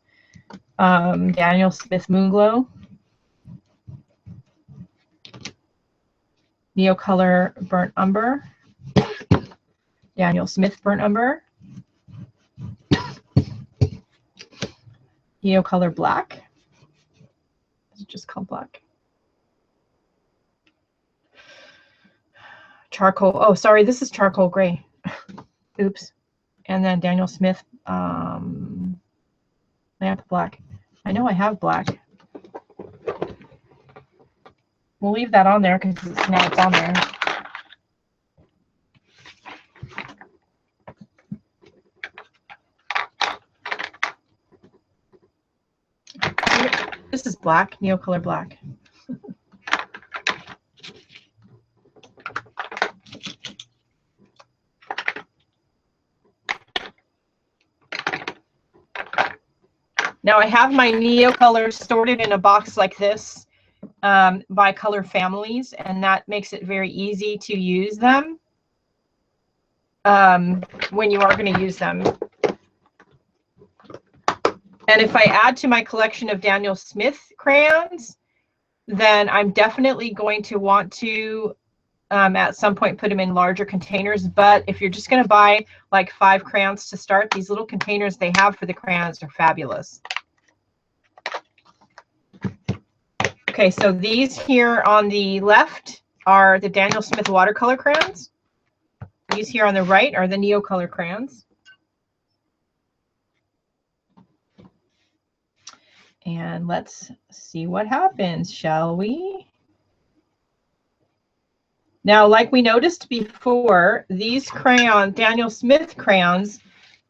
Daniel Smith Moonglow. Neocolor Burnt Umber. Daniel Smith Burnt Umber. Neocolor Black. Is it just called Black? Charcoal. Oh, sorry, this is charcoal gray. Oops. And then Daniel Smith lamp black. I know I have black. We'll leave that on there because now it's on there. This is black, Neocolor Black. Now I have my Neocolors sorted in a box like this by color families, and that makes it very easy to use them when you are going to use them. And if I add to my collection of Daniel Smith crayons, then I'm definitely going to want to at some point put them in larger containers. But if you're just going to buy like 5 crayons to start, these little containers they have for the crayons are fabulous. Okay, so these here on the left are the Daniel Smith watercolor crayons. These here on the right are the Neocolor crayons. And let's see what happens, shall we? Now, like we noticed before, these crayons, Daniel Smith crayons,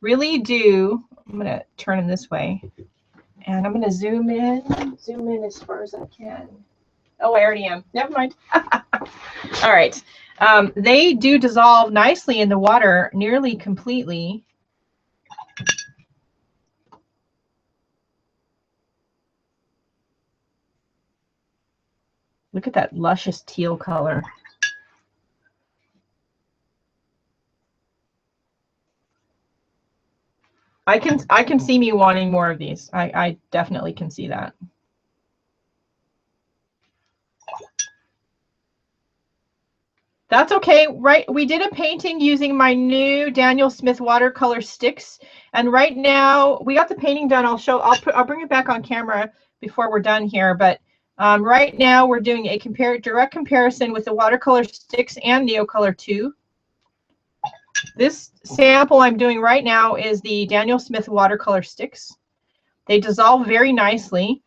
really do, I'm going to turn them this way, and I'm going to zoom in as far as I can. Oh, I already am. Never mind. All right. They do dissolve nicely in the water, nearly completely. Look at that luscious teal color. I can see me wanting more of these. I definitely can see that. That's okay, right? We did a painting using my new Daniel Smith watercolor sticks, and right now we got the painting done. I'll bring it back on camera before we're done here, but right now we're doing a direct comparison with the watercolor sticks and Neocolor 2. This sample I'm doing right now is the Daniel Smith watercolor sticks. They dissolve very nicely.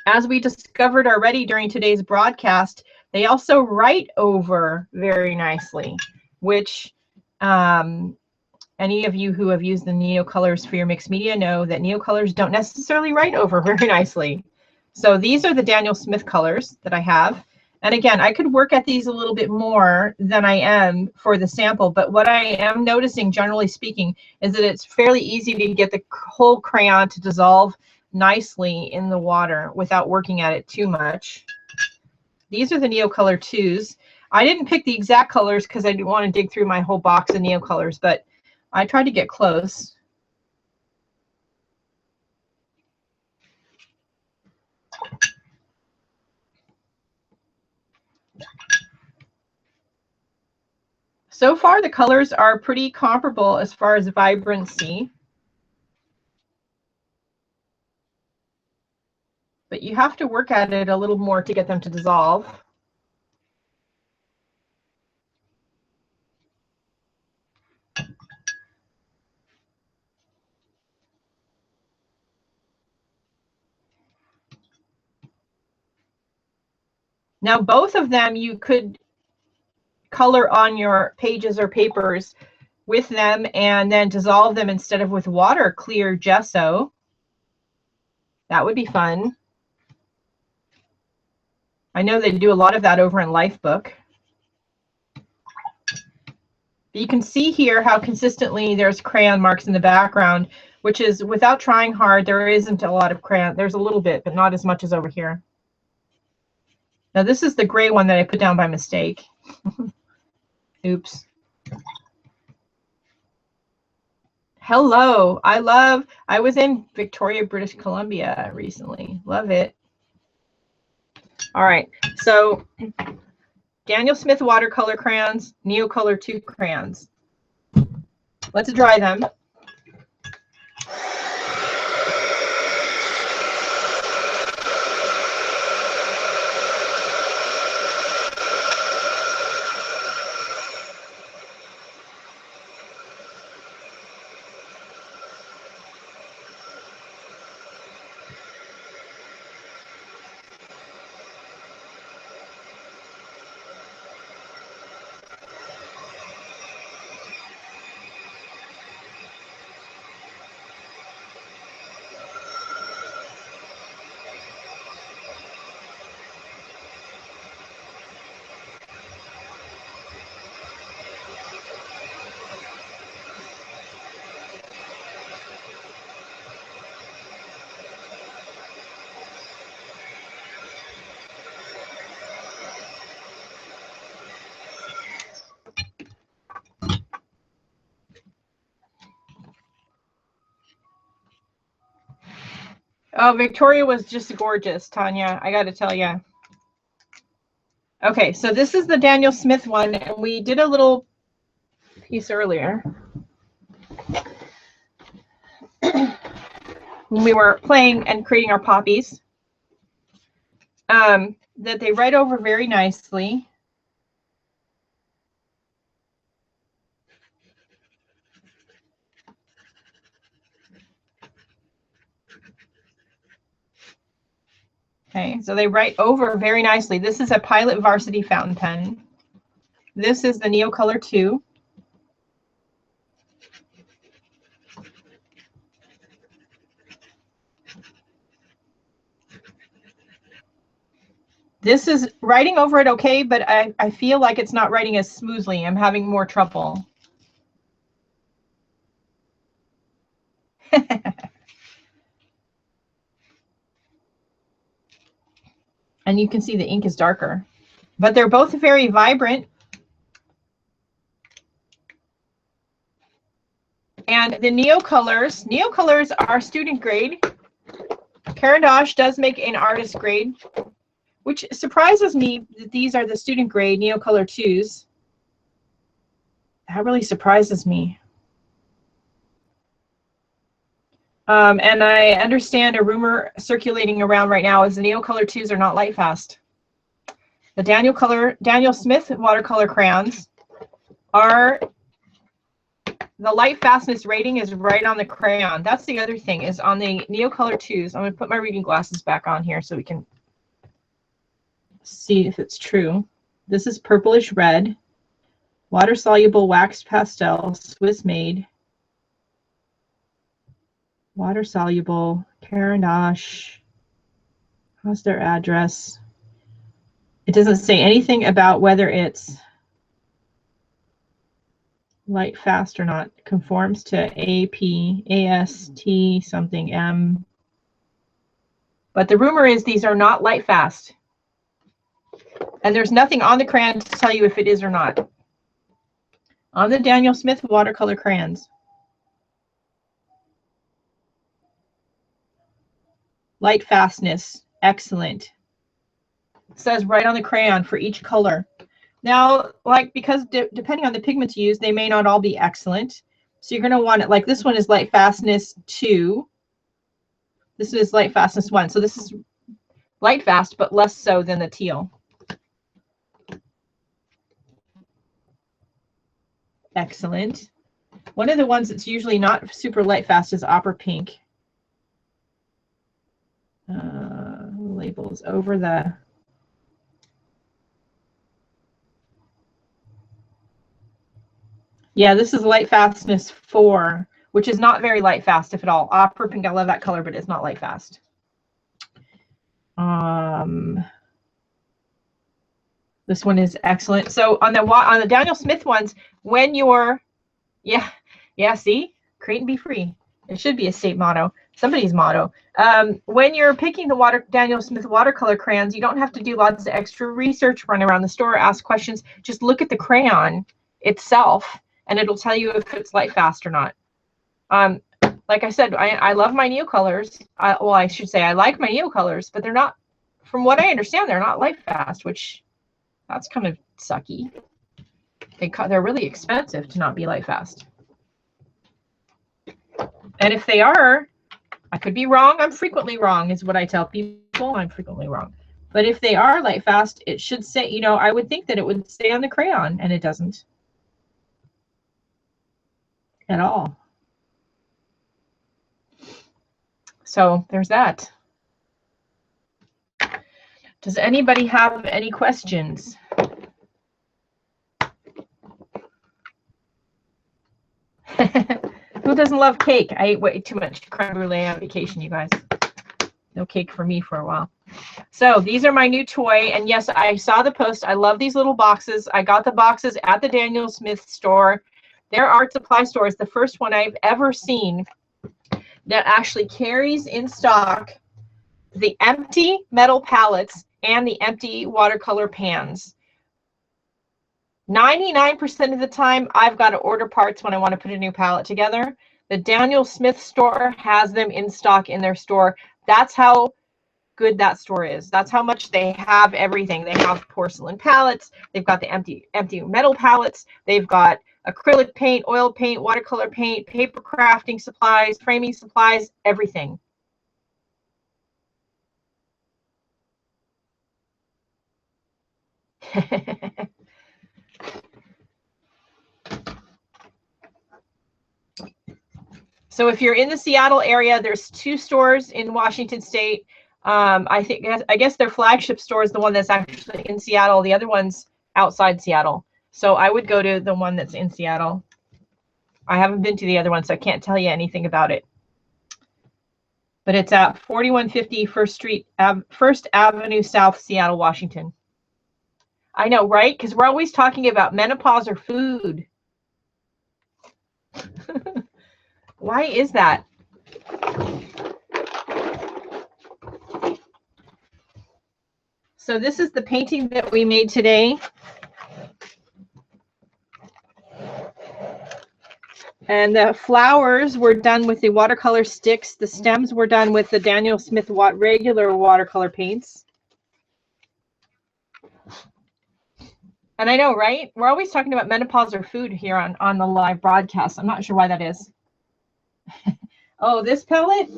As we discovered already during today's broadcast, they also write over very nicely, which any of you who have used the Neocolors for your mixed media know that Neocolors don't necessarily write over very nicely. So these are the Daniel Smith colors that I have. And again, I could work at these a little bit more than I am for the sample, but what I am noticing, generally speaking, is that it's fairly easy to get the whole crayon to dissolve nicely in the water without working at it too much. These are the Neocolor 2s. I didn't pick the exact colors because I didn't want to dig through my whole box of Neocolors, but I tried to get close. So far, the colors are pretty comparable as far as vibrancy. But you have to work at it a little more to get them to dissolve. Now, both of them you could color on your pages or papers with them and then dissolve them instead of with water clear gesso. That would be fun. I know they do a lot of that over in Lifebook. You can see here how consistently there's crayon marks in the background, which is, without trying hard, there isn't a lot of crayon. There's a little bit, but not as much as over here. Now this is the gray one that I put down by mistake. Oops. Hello. I was in Victoria, British Columbia recently. Love it. All right. So Daniel Smith watercolor crayons, Neocolor 2 crayons. Let's dry them. Oh, Victoria was just gorgeous, Tanya. I got to tell you. Okay, so this is the Daniel Smith one, and we did a little piece earlier when we were playing and creating our poppies that they write over very nicely. Okay, so they write over very nicely. This is a Pilot Varsity fountain pen. This is the Neocolor 2. This is writing over it okay, but I feel like it's not writing as smoothly. I'm having more trouble. And you can see the ink is darker. But they're both very vibrant. And the Neocolors are student grade. Caran d'Ache does make an artist grade, which surprises me that these are the student grade Neocolor 2s. That really surprises me. And I understand a rumor circulating around right now is the Neocolor 2s are not light fast. The Daniel Smith watercolor crayons are, the light fastness rating is right on the crayon. That's the other thing, is on the Neocolor 2s. I'm going to put my reading glasses back on here so we can see if it's true. This is purplish red, water soluble waxed pastel, Swiss made. Water soluble, Caran d'Ache. How's their address? It doesn't say anything about whether it's light fast or not. It conforms to AP, AST, something M. But the rumor is these are not light fast. And there's nothing on the crayon to tell you if it is or not. On the Daniel Smith watercolor crayons. Light fastness, excellent. It says right on the crayon for each color. Now, like, because depending on the pigments you use, they may not all be excellent. So you're going to want it, like this one is light fastness 2. This is light fastness 1. So this is light fast, but less so than the teal. Excellent. One of the ones that's usually not super light fast is opera pink. Labels over the... Yeah, this is light fastness 4, which is not very light fast, if at all. Opera pink, I love that color, but it's not light fast. This one is excellent. So on the Daniel Smith ones, when you're, yeah, see, create and be free. It should be a state motto, somebody's motto. When you're picking the Daniel Smith watercolor crayons, you don't have to do lots of extra research, run around the store, ask questions. Just look at the crayon itself, and it'll tell you if it's light fast or not. Like I said, I love my Neocolors. Well, I should say I like my Neocolors, but they're not, from what I understand, they're not light fast, which that's kind of sucky. They're really expensive to not be light fast. And if they are, I could be wrong. I'm frequently wrong is what I tell people. I'm frequently wrong. But if they are light fast, it should say, you know, I would think that it would stay on the crayon, and it doesn't at all. So there's that. Does anybody have any questions? Who doesn't love cake? I ate way too much creme brulee on vacation, you guys. No cake for me for a while. So these are my new toy. And yes, I saw the post. I love these little boxes. I got the boxes at the Daniel Smith store. Their art supply store is the first one I've ever seen that actually carries in stock the empty metal palettes and the empty watercolor pans. 99% of the time, I've got to order parts when I want to put a new palette together. The Daniel Smith store has them in stock in their store. That's how good that store is. That's how much they have everything. They have porcelain palettes. They've got the empty metal palettes. They've got acrylic paint, oil paint, watercolor paint, paper crafting supplies, framing supplies, everything. So if you're in the Seattle area, there's 2 stores in Washington State. I guess their flagship store is the one that's actually in Seattle. The other one's outside Seattle. So I would go to the one that's in Seattle. I haven't been to the other one, so I can't tell you anything about it. But it's at 4150 First Avenue South, Seattle, Washington. I know, right? Because we're always talking about menopause or food. Why is that? So this is the painting that we made today. And the flowers were done with the watercolor sticks. The stems were done with the Daniel Smith regular watercolor paints. And I know, right? We're always talking about menopause or food here on the live broadcast. I'm not sure why that is. Oh, this palette?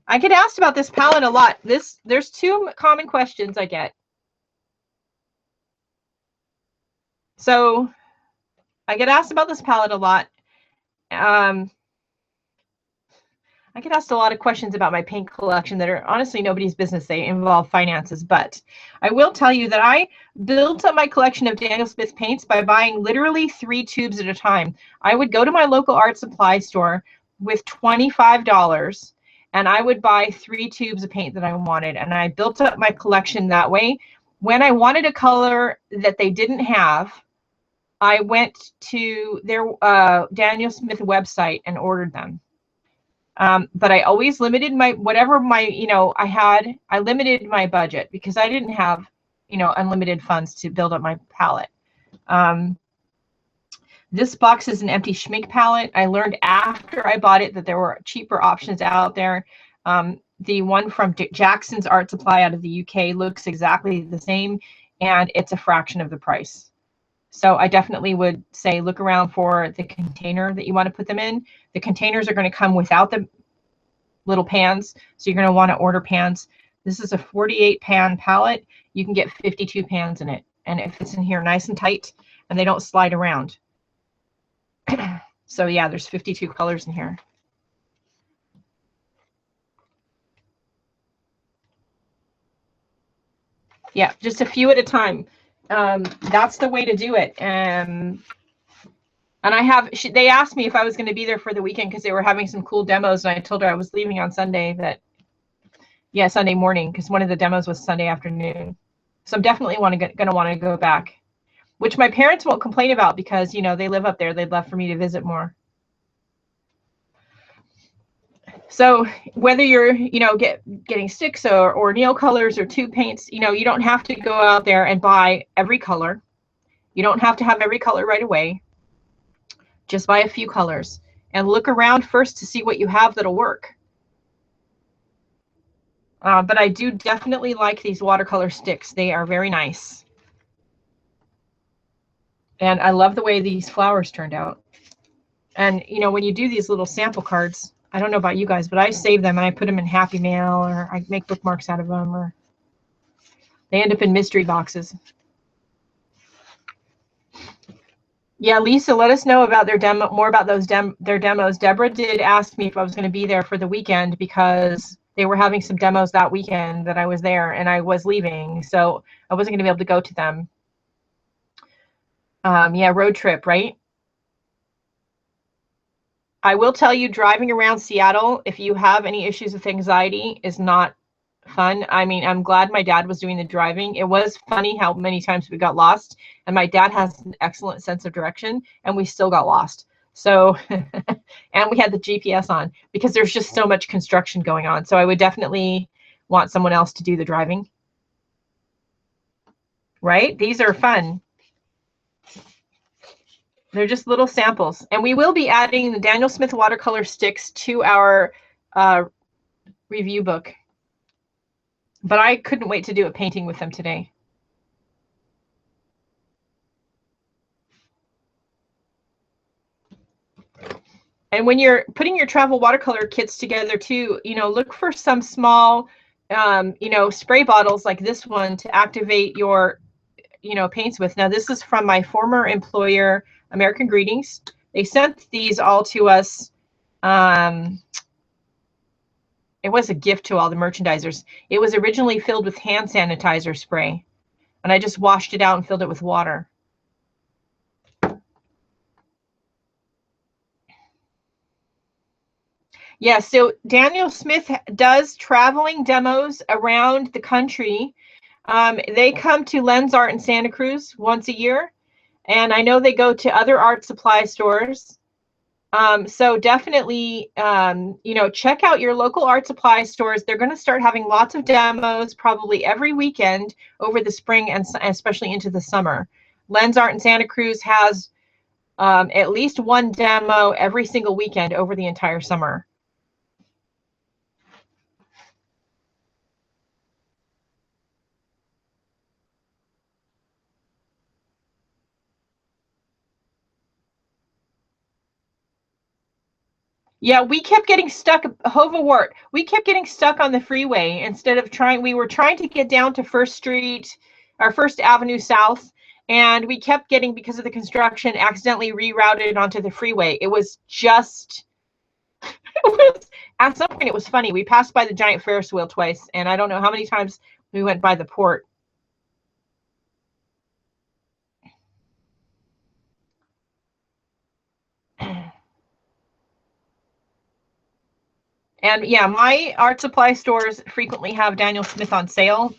I get asked about this palette a lot. There's 2 common questions I get. So I get asked about this palette a lot. I get asked a lot of questions about my paint collection that are honestly nobody's business. They involve finances. But I will tell you that I built up my collection of Daniel Smith paints by buying literally 3 tubes at a time. I would go to my local art supply store with $25 and I would buy 3 tubes of paint that I wanted. And I built up my collection that way. When I wanted a color that they didn't have, I went to their Daniel Smith website and ordered them. But I always limited my, whatever my, you know, I limited my budget because I didn't have, you know, unlimited funds to build up my palette. This box is an empty Schmink palette. I learned after I bought it that there were cheaper options out there. The one from Jackson's Art Supply out of the UK looks exactly the same, and it's a fraction of the price. So I definitely would say look around for the container that you want to put them in. The containers are going to come without the little pans, so you're going to want to order pans. This is a 48 pan palette. You can get 52 pans in it, and it fits in here nice and tight, and they don't slide around. So yeah, there's 52 colors in here. Yeah, just a few at a time. That's the way to do it. And I have, they asked me if I was going to be there for the weekend because they were having some cool demos, and I told her I was leaving on Sunday, that, yeah, Sunday morning, because one of the demos was Sunday afternoon. So I'm definitely going to want to go back, which my parents won't complain about because, you know, they live up there. They'd love for me to visit more. So whether you're, you know, getting sticks or Neocolors or tube paints, you know, you don't have to go out there and buy every color. You don't have to have every color right away. Just buy a few colors and look around first to see what you have that'll work. But I do definitely like these watercolor sticks. They are very nice. And I love the way these flowers turned out. And, you know, when you do these little sample cards, I don't know about you guys, but I save them and I put them in Happy Mail, or I make bookmarks out of them, or they end up in mystery boxes. Yeah, Lisa, let us know about their demo, more about those their demos. Deborah did ask me if I was going to be there for the weekend because they were having some demos that weekend that I was there, and I was leaving, so I wasn't going to be able to go to them. Yeah, road trip, right? I will tell you, driving around Seattle, if you have any issues with anxiety, is not fun. I mean, I'm glad my dad was doing the driving. It was funny how many times we got lost, and my dad has an excellent sense of direction, and we still got lost. So, and we had the GPS on because there's just so much construction going on. So I would definitely want someone else to do the driving. Right? These are fun. They're just little samples. And we will be adding the Daniel Smith watercolor sticks to our review book. But I couldn't wait to do a painting with them today. And when you're putting your travel watercolor kits together too, you know, look for some small, you know, spray bottles like this one to activate your, you know, paints with. Now, this is from my former employer, American Greetings. They sent these all to us. It was a gift to all the merchandisers. It was originally filled with hand sanitizer spray, and I just washed it out and filled it with water. Yeah, so Daniel Smith does traveling demos around the country. They come to Lens Art in Santa Cruz once a year, and I know they go to other art supply stores. So definitely, you know, check out your local art supply stores. They're going to start having lots of demos probably every weekend over the spring and especially into the summer. Lens Art in Santa Cruz has at least one demo every single weekend over the entire summer. Yeah, we kept getting stuck, Hovawart. We kept getting stuck on the freeway instead of trying. We were trying to get down to First Street, or First Avenue South, and we kept getting, because of the construction, accidentally rerouted onto the freeway. It was just, it was, at some point, it was funny. We passed by the giant Ferris wheel twice, and I don't know how many times we went by the port. And yeah, my art supply stores frequently have Daniel Smith on sale.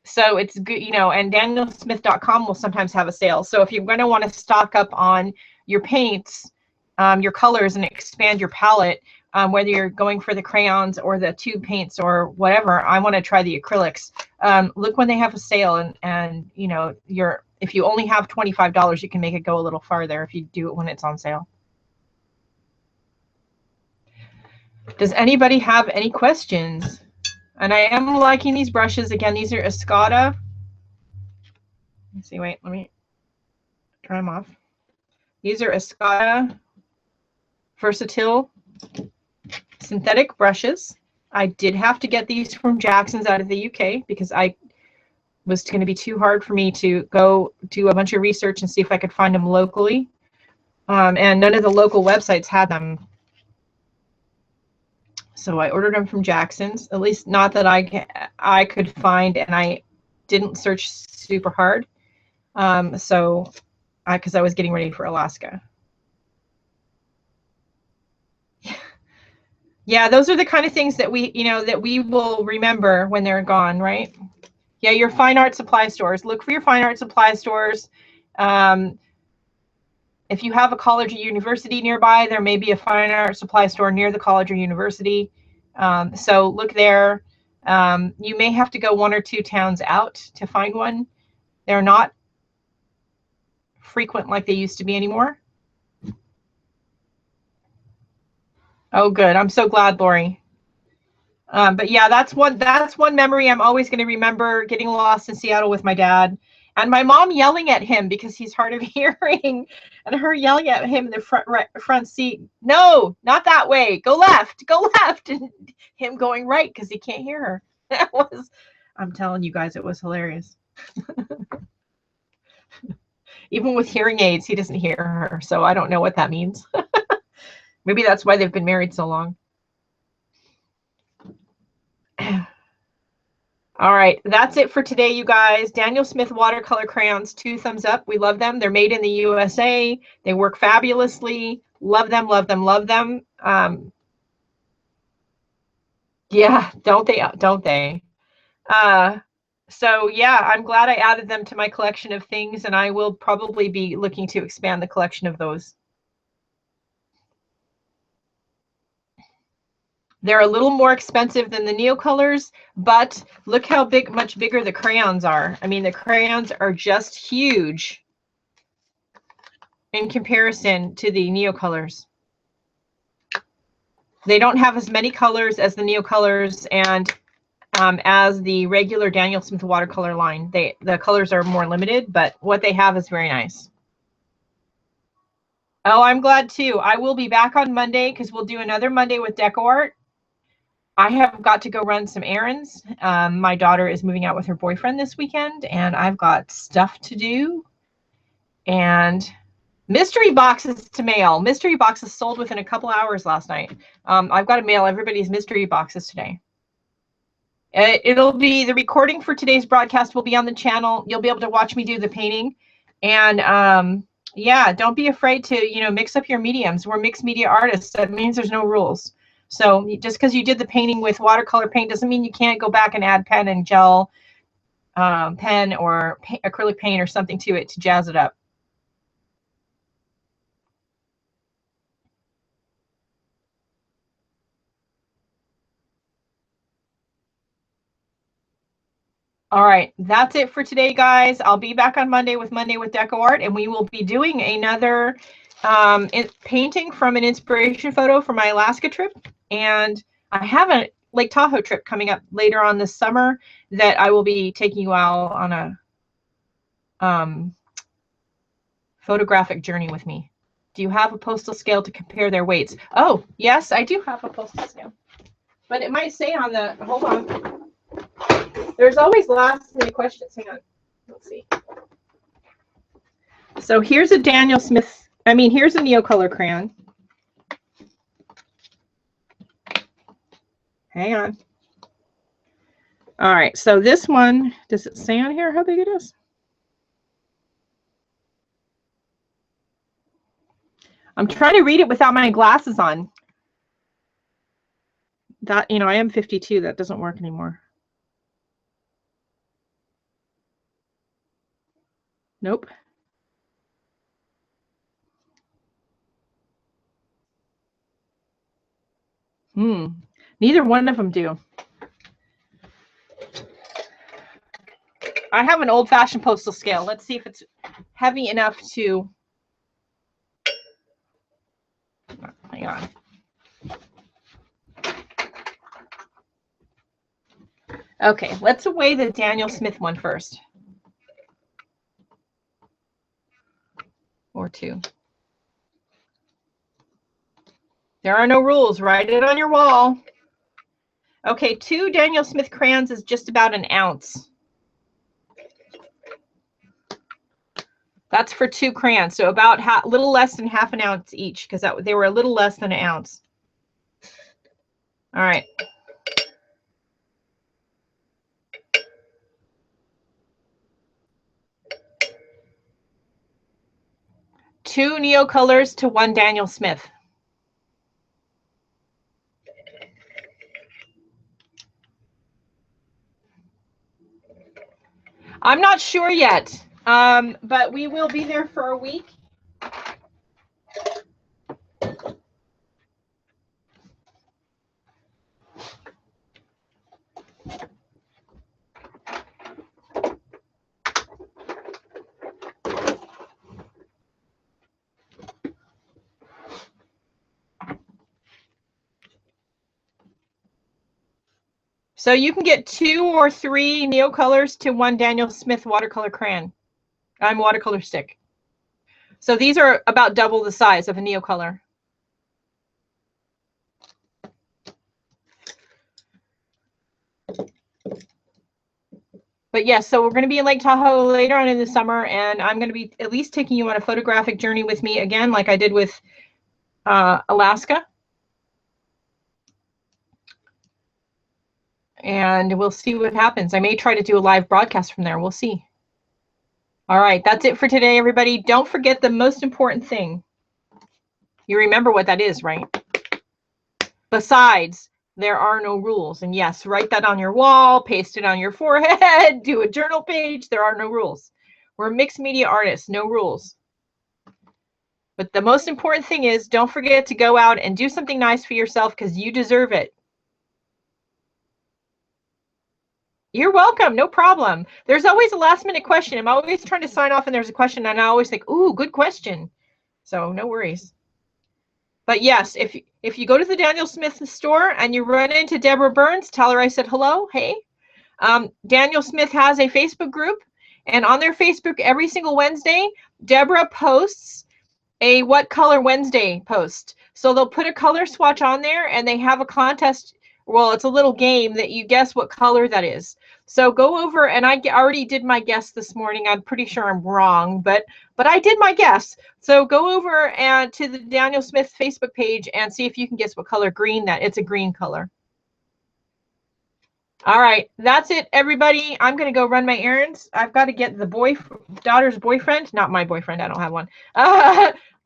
So it's good, you know, and danielsmith.com will sometimes have a sale. So if you're going to want to stock up on your paints, your colors, and expand your palette, whether you're going for the crayons or the tube paints or whatever, I want to try the acrylics. Look when they have a sale, and you know, if you only have $25, you can make it go a little farther if you do it when it's on sale. Does anybody have any questions? And I am liking these brushes. Again, these are Escada. Let's see, wait, let me try them off. These are Escada Versatile synthetic brushes. I did have to get these from Jackson's out of the UK because I was going to be too hard for me to go do a bunch of research and see if I could find them locally. And none of the local websites had them. So I ordered them from Jackson's, at least not that I could find, and I didn't search super hard. Because I was getting ready for Alaska. Yeah, those are the kind of things that we will remember when they're gone, right? Yeah, your fine art supply stores. Look for your fine art supply stores. If you have a college or university nearby, there may be a fine art supply store near the college or university. So look there. You may have to go 1 or 2 towns out to find one. They're not frequent like they used to be anymore. Oh, good. I'm so glad, Lori. But yeah, that's one memory I'm always going to remember, getting lost in Seattle with my dad and my mom yelling at him because he's hard of hearing, and her yelling at him in the front seat. No, not that way. Go left, and him going right because he can't hear her. That was, I'm telling you guys, it was hilarious. Even with hearing aids, he doesn't hear her, so I don't know what that means. Maybe that's why they've been married so long. All right, that's it for today, you guys. Daniel Smith watercolor crayons, 2 thumbs up. We love them. They're made in the USA. They work fabulously. Love them, love them, love them. Yeah, don't they? Don't they? So yeah, I'm glad I added them to my collection of things, and I will probably be looking to expand the collection of those. They're a little more expensive than the Neocolors, but look how much bigger the crayons are. I mean, the crayons are just huge in comparison to the Neocolors. They don't have as many colors as the Neocolors and as the regular Daniel Smith watercolor line. The colors are more limited, but what they have is very nice. Oh, I'm glad too. I will be back on Monday because we'll do another Monday with Deco Art. I have got to go run some errands. My daughter is moving out with her boyfriend this weekend, and I've got stuff to do. And mystery boxes to mail. Mystery boxes sold within a couple hours last night. I've got to mail everybody's mystery boxes today. It'll be, the recording for today's broadcast will be on the channel. You'll be able to watch me do the painting. And yeah, don't be afraid to, mix up your mediums. We're mixed media artists. That means there's no rules. So just because you did the painting with watercolor paint doesn't mean you can't go back and add pen and gel pen or acrylic paint or something to it to jazz it up. All right, that's it for today, guys. I'll be back on Monday with Deco Art, and we will be doing another painting from an inspiration photo for my Alaska trip. And I have a Lake Tahoe trip coming up later on this summer that I will be taking you out on a photographic journey with me. Do you have a postal scale to compare their weights? Oh, yes, I do have a postal scale. But it might say on the, hold on. There's always last minute questions. Hang on. Let's see. So here's a Daniel Smith, here's a Neocolor crayon. Hang on. All right, so this one, does it say on here how big it is? I'm trying to read it without my glasses on. That, I am 52. That doesn't work anymore. Nope. Neither one of them do. I have an old-fashioned postal scale. Let's see if it's heavy enough to... Hang on. Okay, let's weigh the Daniel Smith one first. Or two. There are no rules. Write it on your wall. Okay, 2 Daniel Smith crayons is just about an ounce. That's for 2 crayons, so about a little less than half an ounce each, because they were a little less than an ounce. All right. Two Neocolors to 1 Daniel Smith. I'm not sure yet, but we will be there for a week. So you can get 2 or 3 Neocolors to 1 Daniel Smith watercolor crayon. I'm watercolor stick. So these are about double the size of a Neocolor. But yes, so we're going to be in Lake Tahoe later on in the summer, and I'm going to be at least taking you on a photographic journey with me again, like I did with Alaska. And we'll see what happens. I may try to do a live broadcast from there. We'll see. All right, that's it for today, everybody. Don't forget the most important thing. You remember what that is, right? Besides, there are no rules. And yes, write that on your wall, paste it on your forehead, do a journal page. There are no rules. We're mixed media artists, no rules. But the most important thing is don't forget to go out and do something nice for yourself because you deserve it. You're welcome. No problem. There's always a last minute question. I'm always trying to sign off and there's a question and I always think, ooh, good question. So no worries. But yes, if you go to the Daniel Smith store and you run into Deborah Burns, tell her I said hello. Hey, Daniel Smith has a Facebook group, and on their Facebook every single Wednesday, Deborah posts a What Color Wednesday post. So they'll put a color swatch on there and they have a contest. Well, it's a little game that you guess what color that is. So go over, and I already did my guess this morning. I'm pretty sure I'm wrong, but I did my guess. So go over and to the Daniel Smith Facebook page and see if you can guess what color green that. It's a green color. All right, that's it, everybody. I'm going to go run my errands. I've got to get the daughter's boyfriend, not my boyfriend, I don't have one,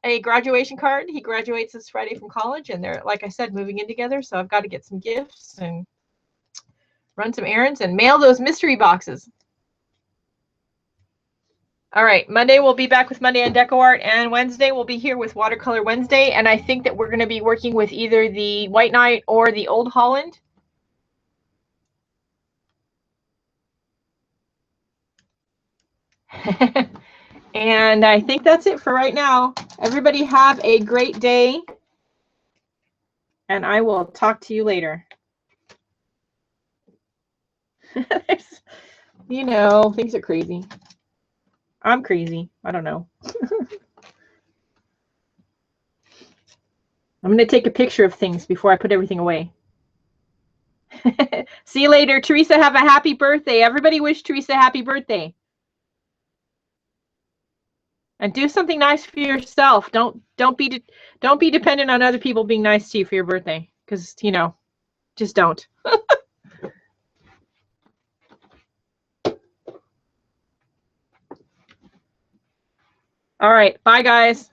a graduation card. He graduates this Friday from college, and they're, like I said, moving in together. So I've got to get some gifts and run some errands and mail those mystery boxes. All right, Monday we'll be back with Monday on Deco Art, and Wednesday we'll be here with Watercolor Wednesday. And I think that we're going to be working with either the White Knight or the Old Holland. And I think that's it for right now. Everybody have a great day, and I will talk to you later. You know, things are crazy. I'm crazy. I don't know. I'm going to take a picture of things before I put everything away. See you later. Teresa, have a happy birthday. Everybody wish Teresa a happy birthday. And do something nice for yourself. Don't be dependent on other people being nice to you for your birthday, because, you know, just don't. All right. Bye, guys.